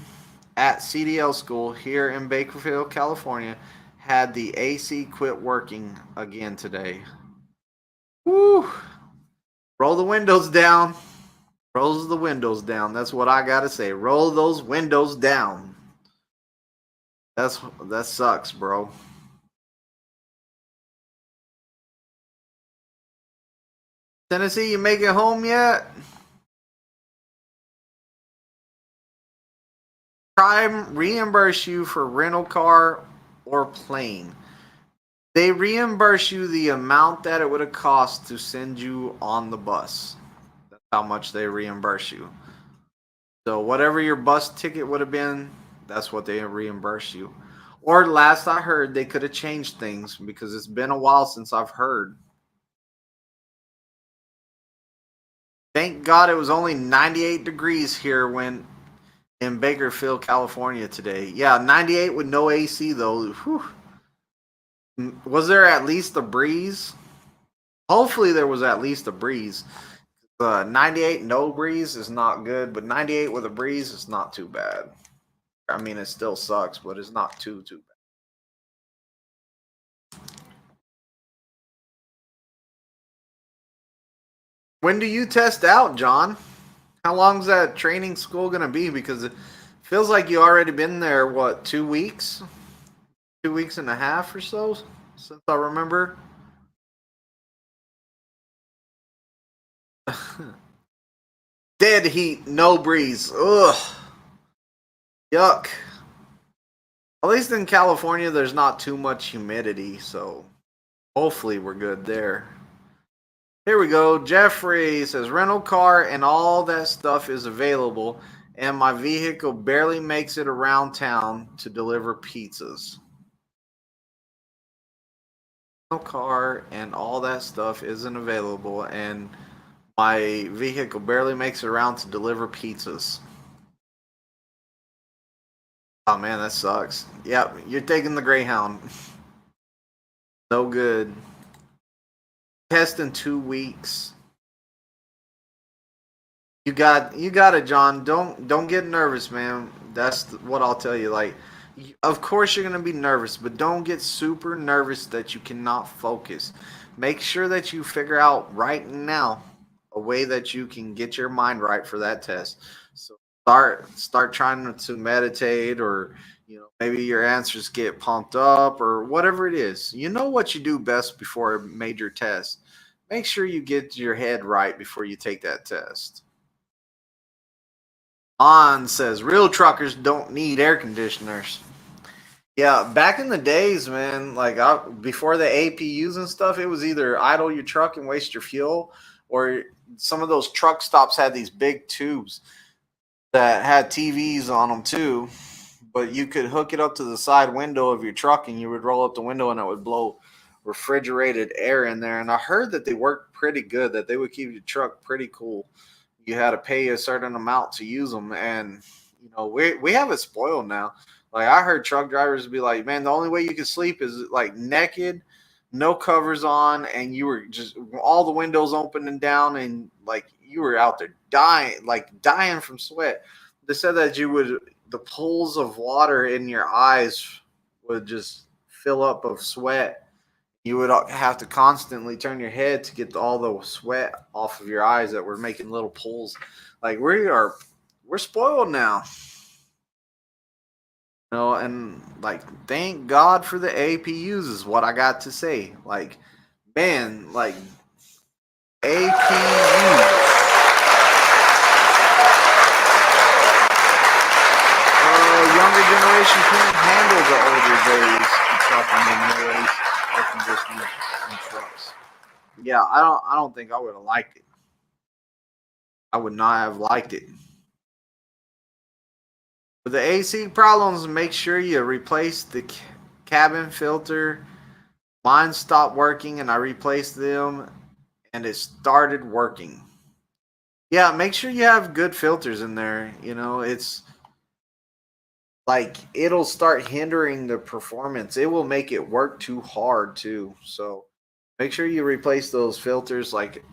at CDL school here in Bakersfield, California, had the AC quit working again today. Woo! Roll the windows down. Rolls the windows down. That's what I gotta say. Roll those windows down. That sucks, bro. Tennessee, you make it home yet? Prime reimburse you for rental car or plane. They reimburse you the amount that it would have cost to send you on the bus. That's how much they reimburse you. So whatever your bus ticket would have been, that's what they reimburse you. Or last I heard, they could have changed things because it's been a while since I've heard. Thank God it was only 98 degrees here when in Bakersfield, California today. Yeah, 98 with no AC though. Whew. Was there at least a breeze? Hopefully there was at least a breeze. 98 no breeze is not good, but 98 with a breeze is not too bad. I mean, it still sucks, but it's not too bad. When do you test out, John? How long is that training school going to be? Because it feels like you already been there, what, 2 weeks? 2 weeks and a half or so? since I remember. Dead heat, no breeze. Ugh. Yuck. At least in California, there's not too much humidity, so hopefully we're good there. Here we go. Jeffrey says rental car and all that stuff is available, and my vehicle barely makes it around town to deliver pizzas. Rental car and all that stuff isn't available, and my vehicle barely makes it around to deliver pizzas. Oh man, that sucks. Yep, you're taking the Greyhound. No good. Test in 2 weeks. You got it, John. Don't get nervous, man. That's what I'll tell you. Like, of course you're gonna be nervous, but don't get super nervous that you cannot focus. Make sure that you figure out right now a way that you can get your mind right for that test. So start trying to meditate, or maybe your answers get pumped up, or whatever it is. You know what you do best before a major test. Make sure you get your head right before you take that test. On says real truckers don't need air conditioners. Yeah, back in the days, man, like before the APUs and stuff, it was either idle your truck and waste your fuel, or some of those truck stops had these big tubes that had TVs on them too. But you could hook it up to the side window of your truck, and you would roll up the window and it would blow refrigerated air in there. And I heard that they worked pretty good, that they would keep your truck pretty cool. You had to pay a certain amount to use them, and we have it spoiled now. Like, I heard truck drivers be like, man, the only way you can sleep is like naked, no covers on, and you were just all the windows open and down, and like you were out there dying from sweat. They said that the pools of water in your eyes would just fill up of sweat. You would have to constantly turn your head to get all the sweat off of your eyes that were making little pools. Like, we're spoiled now. And like, thank God for the APUs is what I got to say. Like, man, like APUs. Younger generation can't handle the older days and stuff, and then air conditioning in trucks. Yeah, I don't think I would have liked it. I would not have liked it. With the AC problems, make sure you replace the cabin filter. Mine stopped working, and I replaced them, and it started working. Yeah, make sure you have good filters in there. It's like it'll start hindering the performance. It will make it work too hard too. So make sure you replace those filters. Like,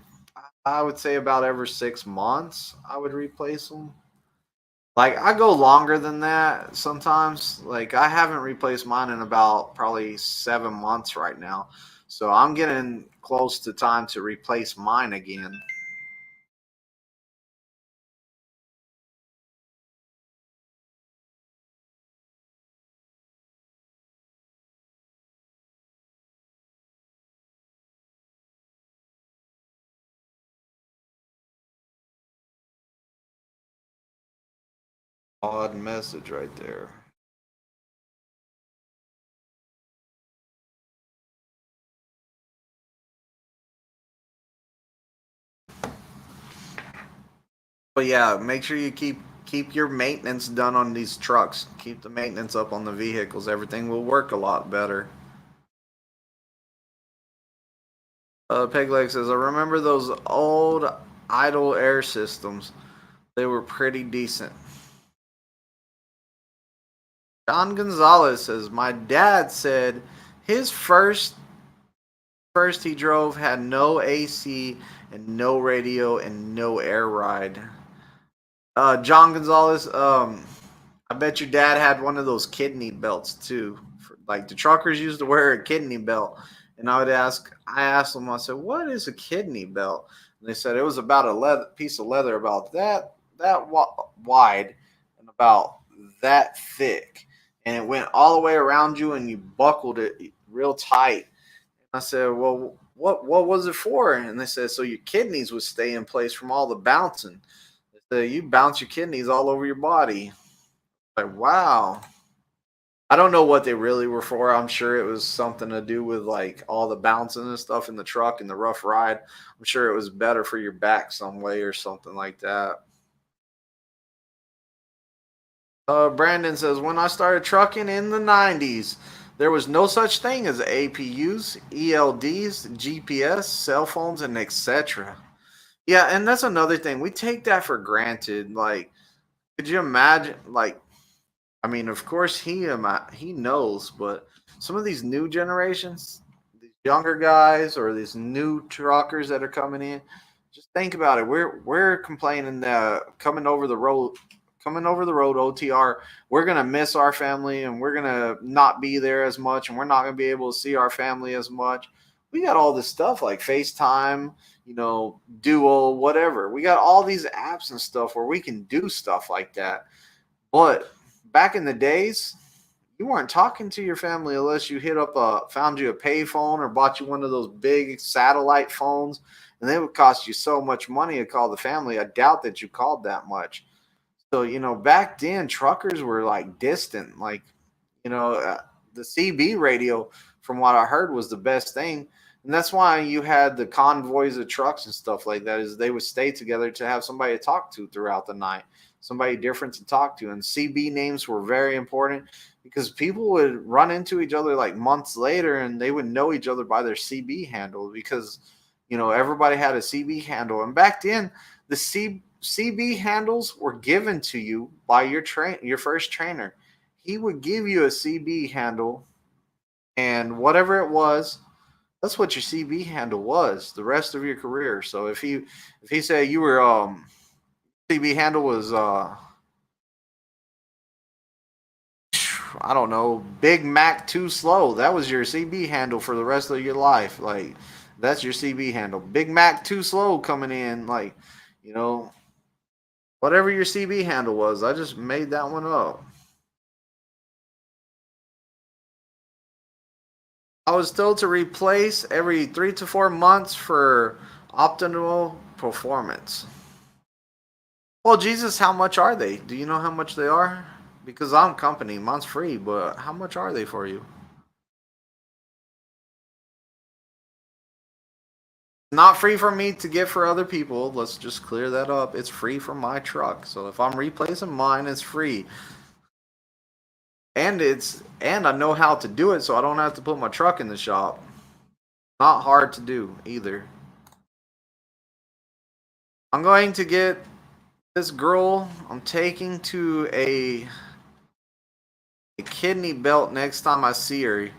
I would say about every 6 months, I would replace them. Like, I go longer than that sometimes. Like, I haven't replaced mine in about probably 7 months right now. So I'm getting close to time to replace mine again. Odd message right there. But yeah, make sure you keep your maintenance done on these trucks. Keep the maintenance up on the vehicles. Everything will work a lot better. Pegleg says, I remember those old idle air systems. They were pretty decent. John Gonzalez says, my dad said his first he drove had no AC and no radio and no air ride. John Gonzalez, I bet your dad had one of those kidney belts too. Like, the truckers used to wear a kidney belt, and I asked them, I said, "What is a kidney belt?" And they said it was about a piece of leather about that wide and about that thick, and it went all the way around you, and you buckled it real tight, I said, well, what was it for? And they said, so your kidneys would stay in place from all the bouncing. They said, you bounce your kidneys all over your body. Like, wow. I don't know what they really were for. I'm sure it was something to do with like all the bouncing and stuff in the truck and the rough ride. I'm sure it was better for your back some way or something like that. Brandon says, when I started trucking in the 90s, there was no such thing as APUs, ELDs, GPS, cell phones, and etc. Yeah, and that's another thing. We take that for granted. Like, could you imagine? Like, I mean, of course he knows, but some of these new generations, these younger guys or these new truckers that are coming in, just think about it. We're complaining that coming over the road OTR, we're gonna miss our family and we're gonna not be there as much and we're not gonna be able to see our family as much. We got all this stuff like FaceTime, Duo, whatever. We got all these apps and stuff where we can do stuff like that. But back in the days, you weren't talking to your family unless you found you a pay phone or bought you one of those big satellite phones, and they would cost you so much money to call the family. I doubt that you called that much. So, back then truckers were like distant, like, the CB radio, from what I heard, was the best thing. And that's why you had the convoys of trucks and stuff like that, is they would stay together to have somebody to talk to throughout the night, somebody different to talk to. And CB names were very important because people would run into each other like months later and they would know each other by their CB handle because, everybody had a CB handle. And back then, the CB handles were given to you by your first trainer. He would give you a CB handle, and whatever it was, that's what your CB handle was the rest of your career. So if he said you were CB handle was I don't know, Big Mac too slow, that was your CB handle for the rest of your life. Like, that's your CB handle. Big Mac too slow coming in, like, you know, whatever your CB handle was. I just made that one up. I was told to replace every 3 to 4 months for optimal performance. Well, Jesus, how much are they? Do you know how much they are? Because I'm company, mine's free, but how much are they for you? Not free for me to get for other people. Let's just clear that up. It's free for my truck. So if I'm replacing mine, it's free. And I know how to do it, so I don't have to put my truck in the shop. Not hard to do either. I'm going to get this girl I'm taking to a kidney belt next time I see her,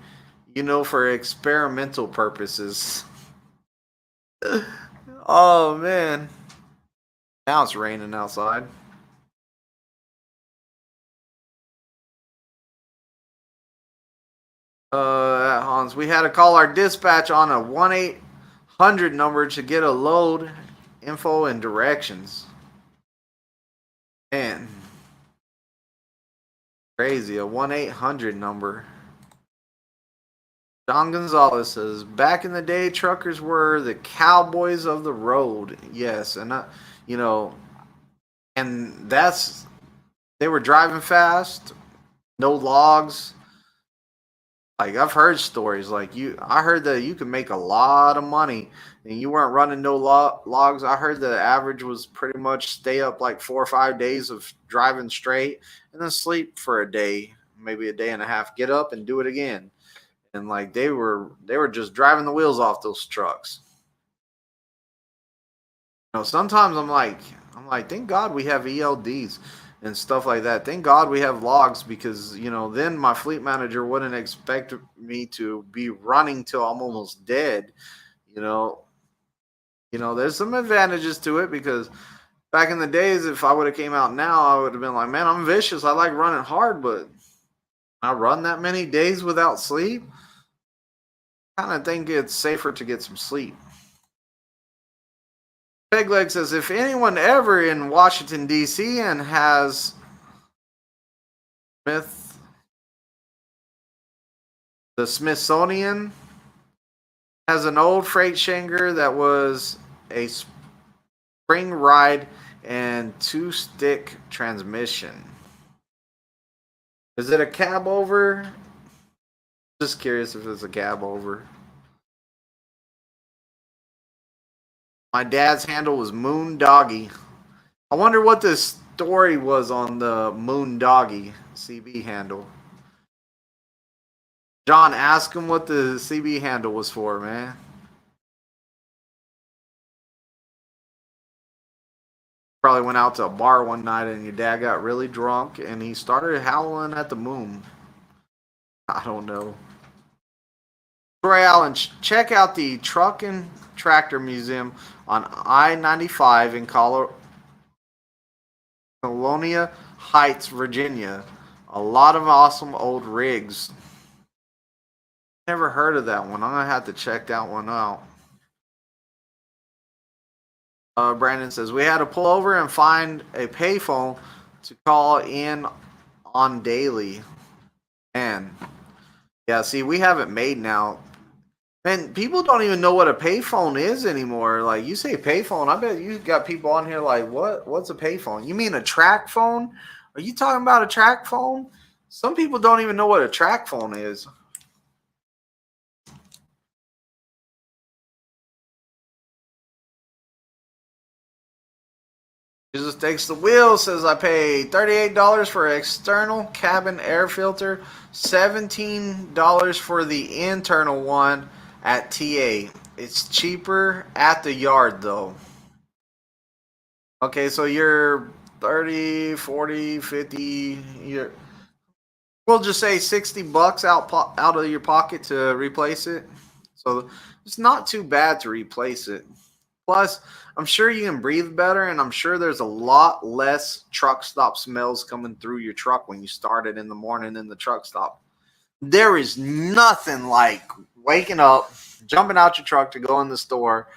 for experimental purposes. Oh man. Now it's raining outside. Hans, we had to call our dispatch on a 1-800 number to get a load info and directions. Man, crazy, a 1-800 number. John Gonzalez says, back in the day, truckers were the cowboys of the road. Yes, and and they were driving fast, no logs. Like, I've heard stories like I heard that you can make a lot of money and you weren't running no logs. I heard the average was pretty much stay up like 4 or 5 days of driving straight and then sleep for a day, maybe a day and a half, get up and do it again. And like they were just driving the wheels off those trucks. Sometimes I'm like, thank God we have ELDs and stuff like that. Thank God we have logs because, then my fleet manager wouldn't expect me to be running till I'm almost dead. There's some advantages to it because back in the days, if I would have came out now, I would have been like, man, I'm vicious. I like running hard, but I run that many days without sleep. I kind of think it's safer to get some sleep. Pegleg says, if anyone ever in Washington, D.C. and has the Smithsonian Has an old freight shanger that was a spring ride and 2-stick transmission. Is it a cab over? Just curious if it's a cab over. My dad's handle was Moon Doggy. I wonder what the story was on the Moon Doggy CB handle. John, ask him what the CB handle was for, man. Probably went out to a bar one night and your dad got really drunk and he started howling at the moon. I don't know. Troy Allen, check out the Truck and Tractor Museum on I-95 in Colonia Heights, Virginia. A lot of awesome old rigs. Never heard of that one. I'm going to have to check that one out. Brandon says, we had to pull over and find a payphone to call in on daily. Man. Yeah, see, we have it made now. Man, people don't even know what a payphone is anymore. Like, you say payphone, I bet you got people on here like, what's a payphone? You mean a track phone? Are you talking about a track phone? Some people don't even know what a track phone is. Jesus Takes the Wheel says, I paid $38 for an external cabin air filter, $17 for the internal one at TA. It's cheaper at the yard, though. Okay, so you're 30, 40, 50, we'll just say $60 out of your pocket to replace it. So it's not too bad to replace it. Plus, I'm sure you can breathe better, and I'm sure there's a lot less truck stop smells coming through your truck when you start it in the morning in the truck stop. There is nothing like waking up, jumping out your truck to go in the store,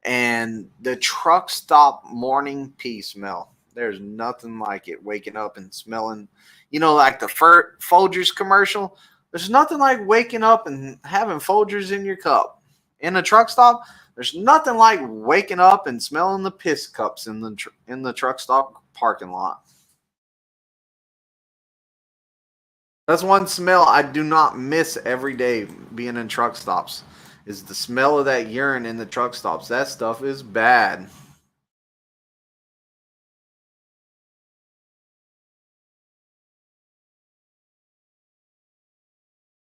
and the truck stop morning pee smell. There's nothing like it, waking up and smelling, like the Folgers commercial. There's nothing like waking up and having Folgers in your cup. In a truck stop, there's nothing like waking up and smelling the piss cups in the truck stop parking lot. That's one smell I do not miss every day being in truck stops, is the smell of that urine in the truck stops. That stuff is bad.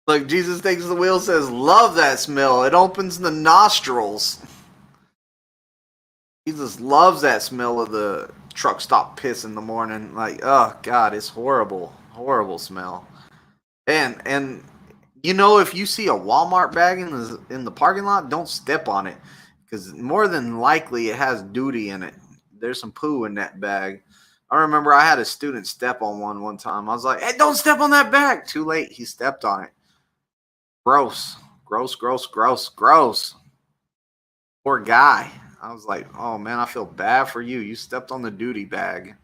Like Jesus Takes the Wheel says, love that smell. It opens the nostrils. Jesus loves that smell of the truck stop piss in the morning. Like, oh God, it's horrible. Horrible smell. And if you see a Walmart bag in the parking lot, don't step on it, because more than likely it has duty in it. There's some poo in that bag. I remember I had a student step on one time. I was like, hey, don't step on that bag. Too late. He stepped on it. Gross. Gross, gross, gross, gross. Poor guy. I was like, oh man, I feel bad for you. You stepped on the duty bag.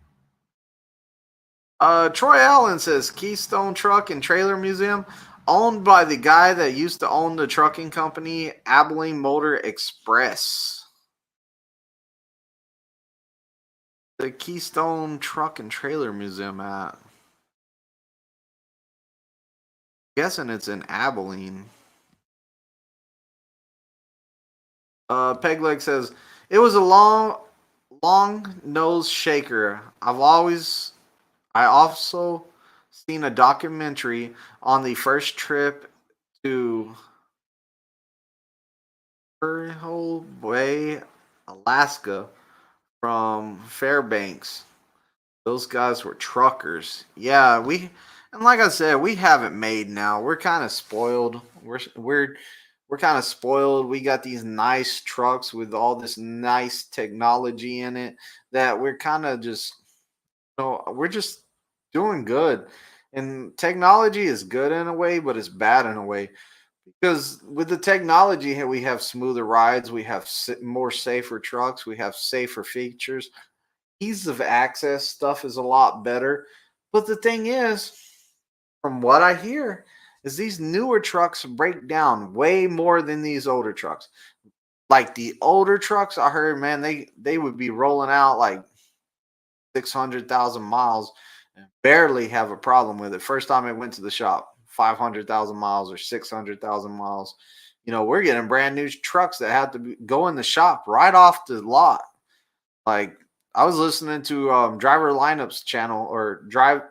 Troy Allen says, Keystone Truck and Trailer Museum, owned by the guy that used to own the trucking company, Abilene Motor Express. The Keystone Truck and Trailer Museum at? I'm guessing it's in Abilene. Pegleg says, it was a long nose shaker. I also seen a documentary on the first trip to Pearl Bay, Alaska from Fairbanks. Those guys were truckers. Yeah, and like I said, we have it made now. We're kind of spoiled. We're kind of spoiled. We got these nice trucks with all this nice technology in it that we're kind of just, we're just doing good. And technology is good in a way, but it's bad in a way. Because with the technology, we have smoother rides, we have more safer trucks, we have safer features. Ease of access stuff is a lot better. But the thing is, from what I hear, is these newer trucks break down way more than these older trucks. Like the older trucks, I heard, man, they would be rolling out like 600,000 miles and barely have a problem with it. First time it went to the shop, 500,000 miles or 600,000 miles. We're getting brand new trucks that have to go in the shop right off the lot. Like, I was listening to Driver Lineups channel, or Drive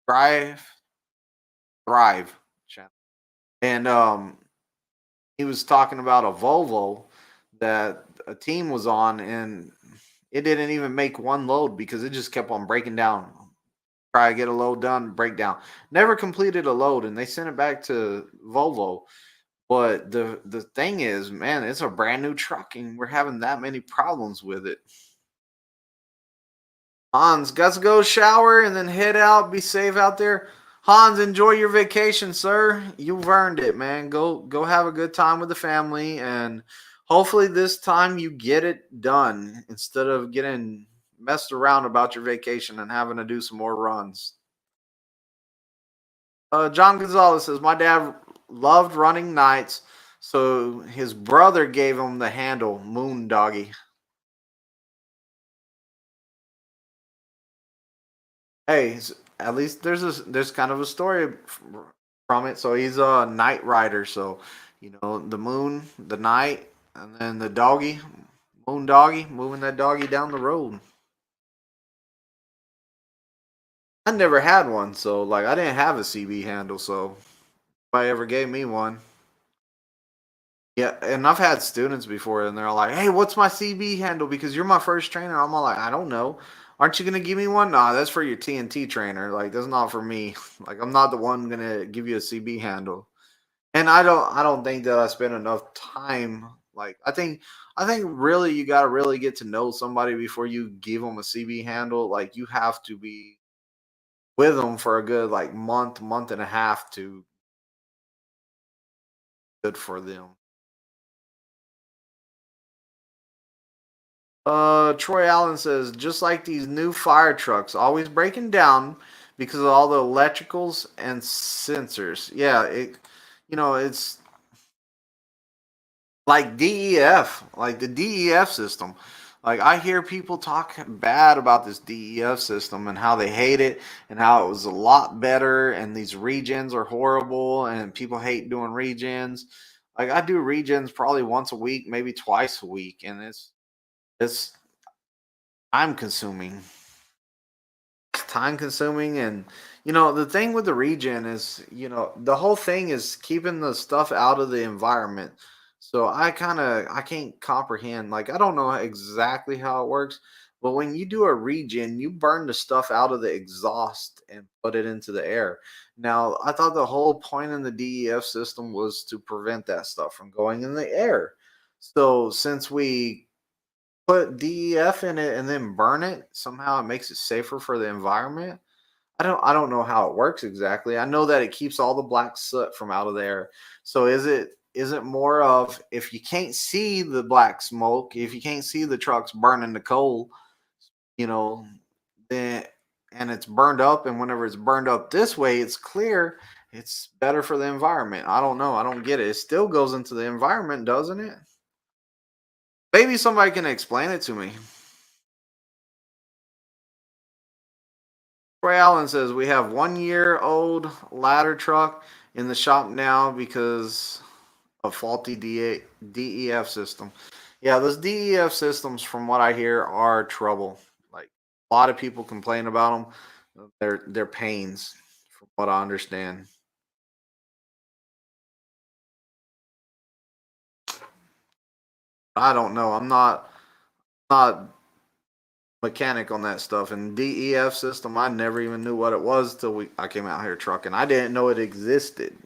Thrive channel, and he was talking about a Volvo that a team was on, and it didn't even make one load because it just kept on breaking down. Try to get a load done, break down. Never completed a load, and they sent it back to Volvo. But the thing is, man, it's a brand new truck, and we're having that many problems with it. Hans, got to go shower and then head out. Be safe out there. Hans, enjoy your vacation, sir. You've earned it, man. Go have a good time with the family, and hopefully this time you get it done instead of getting messed around about your vacation and having to do some more runs. John Gonzalez says, my dad loved running nights, so his brother gave him the handle Moon Doggy. Hey, at least there's kind of a story from it. So he's a night rider. So the moon, the night, and then the doggy, Moon Doggy, moving that doggy down the road. I never had one, so like I didn't have a CB handle. So if I ever gave me one, yeah. And I've had students before, and they're like, "Hey, what's my CB handle? Because you're my first trainer." I'm all like, "I don't know. Aren't you gonna give me one?" Nah, that's for your TNT trainer. Like, that's not for me. Like, I'm not the one gonna give you a CB handle. And I don't think that I spend enough time. Like, I think really you gotta really get to know somebody before you give them a CB handle. Like, you have to be with them for a good like month and a half to good for them. Troy Allen says, just like these new fire trucks, always breaking down because of all the electricals and sensors. Yeah, it's like DEF, like the DEF system. Like, I hear people talk bad about this DEF system and how they hate it and how it was a lot better and these regens are horrible and people hate doing regens. Like, I do regens probably once a week, maybe twice a week, and it's time consuming. It's time consuming, and the thing with the regen is, the whole thing is keeping the stuff out of the environment. So I can't comprehend, like, I don't know exactly how it works, but when you do a regen, you burn the stuff out of the exhaust and put it into the air. Now, I thought the whole point in the DEF system was to prevent that stuff from going in the air. So since we put DEF in it and then burn it, somehow it makes it safer for the environment. I don't know how it works exactly. I know that it keeps all the black soot from out of there. So is it more of, if you can't see the black smoke, if you can't see the trucks burning the coal, you know, then, and it's burned up, and whenever it's burned up this way, it's clear, it's better for the environment. I don't know. I don't get it. It still goes into the environment, doesn't it? Maybe somebody can explain it to me. Troy Allen says, we have 1 year old ladder truck in the shop now because of faulty DEF system. Yeah, those DEF systems, from what I hear, are trouble. Like, a lot of people complain about them. They're pains, from what I understand. I don't know. I'm not mechanic on that stuff. And DEF system, I never even knew what it was till I came out here trucking. I didn't know it existed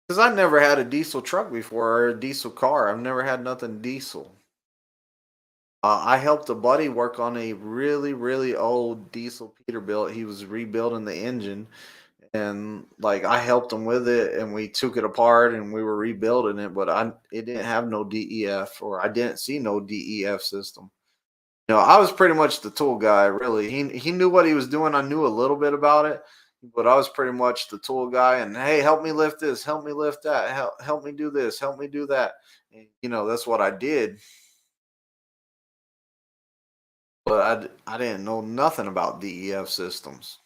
because I never had a diesel truck before, or a diesel car. I've never had nothing diesel. I helped a buddy work on a really, really old diesel Peterbilt. He was rebuilding the engine, and like, I helped him with it, and we took it apart and we were rebuilding it. But it didn't have no DEF, or I didn't see no DEF system. I was pretty much the tool guy, really. He knew what he was doing. I knew a little bit about it, but I was pretty much the tool guy. And hey, help me lift this, help me lift that, help me do this, help me do that. And, that's what I did. But I didn't know nothing about DEF systems.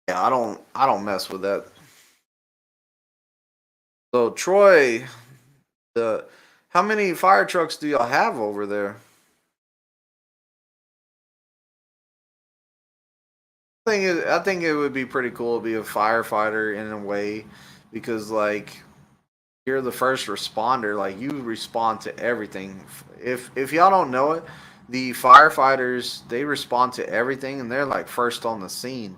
Yeah, I don't mess with that. So Troy, the how many fire trucks do y'all have over there? I think it would be pretty cool to be a firefighter in a way, because like you're the first responder, like you respond to everything. If y'all don't know it, the firefighters, they respond to everything, and they're like first on the scene,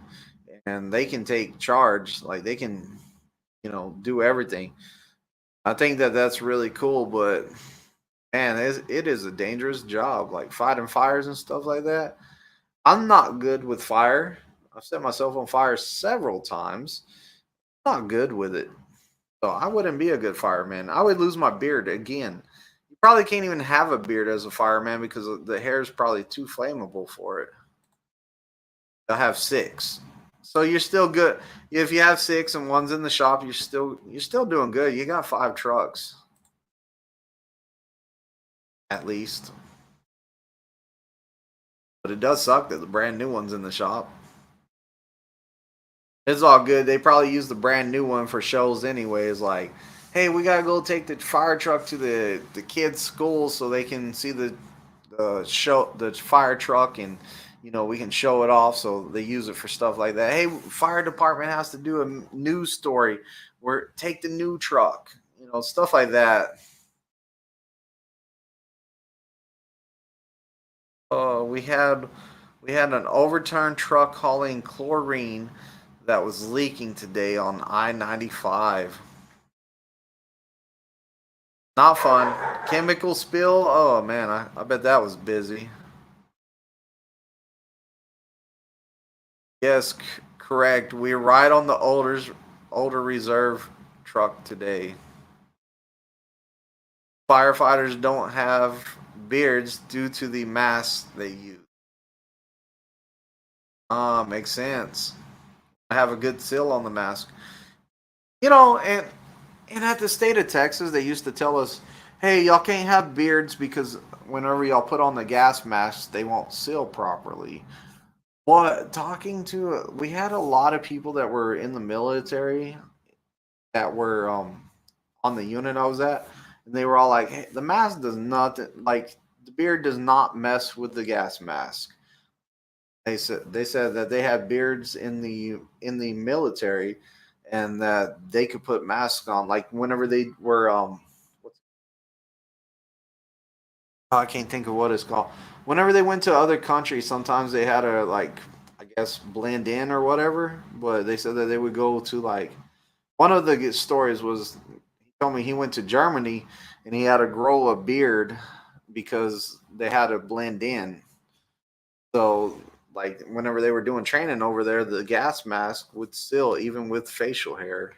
and they can take charge, like they can, do everything. I think that that's really cool, but man, it is a dangerous job, like fighting fires and stuff like that. I'm not good with fire. I've set myself on fire several times. Not good with it. So I wouldn't be a good fireman. I would lose my beard again. You probably can't even have a beard as a fireman because the hair is probably too flammable for it. I have 6. So you're still good. If you have 6 and one's in the shop, you're still doing good. You got 5 trucks. At least. But it does suck that the brand new one's in the shop. It's all good. They probably use the brand new one for shows anyways. Like, hey, we gotta go take the fire truck to the kids' school so they can see the fire truck, and we can show it off. So they use it for stuff like that. Hey, fire department has to do a news story. Take the new truck. Stuff like that. We had an overturned truck hauling chlorine that was leaking today on I-95. Not fun. Chemical spill. Oh man, I bet that was busy. Yes, correct. We ride on the older reserve truck today. Firefighters don't have beards due to the masks they use. Makes sense. I have a good seal on the mask. And at the state of Texas, they used to tell us, hey, y'all can't have beards because whenever y'all put on the gas masks, they won't seal properly. But we had a lot of people that were in the military that were on the unit I was at, and they were all like, hey, the mask does not, like, the beard does not mess with the gas mask. They said that they had beards in the military, and that they could put masks on, like whenever they were I can't think of what it's called. Whenever they went to other countries, sometimes they had to, like, I guess, blend in or whatever. But they said that they would go to, like, one of the stories was, he told me he went to Germany and he had to grow a beard because they had to blend in. So like whenever they were doing training over there, the gas mask would seal even with facial hair.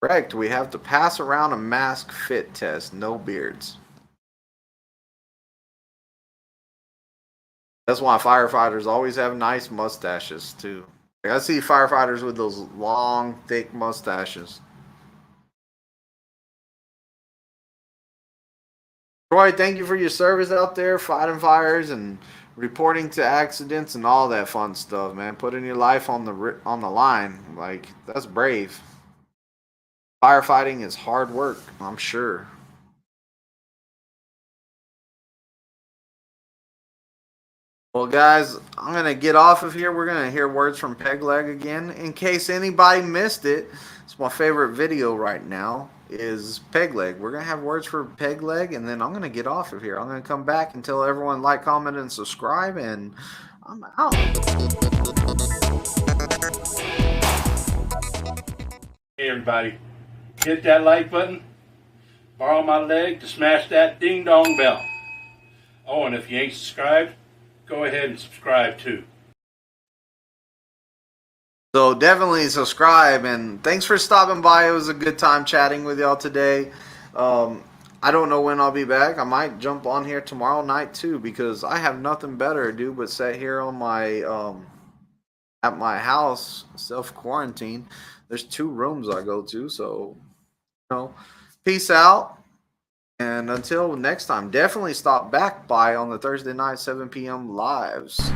Correct. We have to pass around a mask fit test. No beards. That's why firefighters always have nice mustaches too. Like, I see firefighters with those long, thick mustaches. Troy, thank you for your service out there, fighting fires and reporting to accidents and all that fun stuff, man. Putting your life on the line, like that's brave. Firefighting is hard work, I'm sure. Well, guys, I'm going to get off of here. We're going to hear words from Pegleg again. In case anybody missed it, it's my favorite video right now is Pegleg. We're going to have words for Pegleg, and then I'm going to get off of here. I'm going to come back and tell everyone like, comment, and subscribe, and I'm out. Hey, everybody. Hit that like button. Borrow my leg to smash that ding-dong bell. Oh, and if you ain't subscribed, go ahead and subscribe too. So definitely subscribe, and thanks for stopping by. It was a good time chatting with y'all today. I don't know when I'll be back. I might jump on here tomorrow night too, because I have nothing better to do but sit here on my at my house, self quarantine. There's 2 rooms I go to, so peace out. And until next time, definitely stop back by on the Thursday night 7 p.m. lives.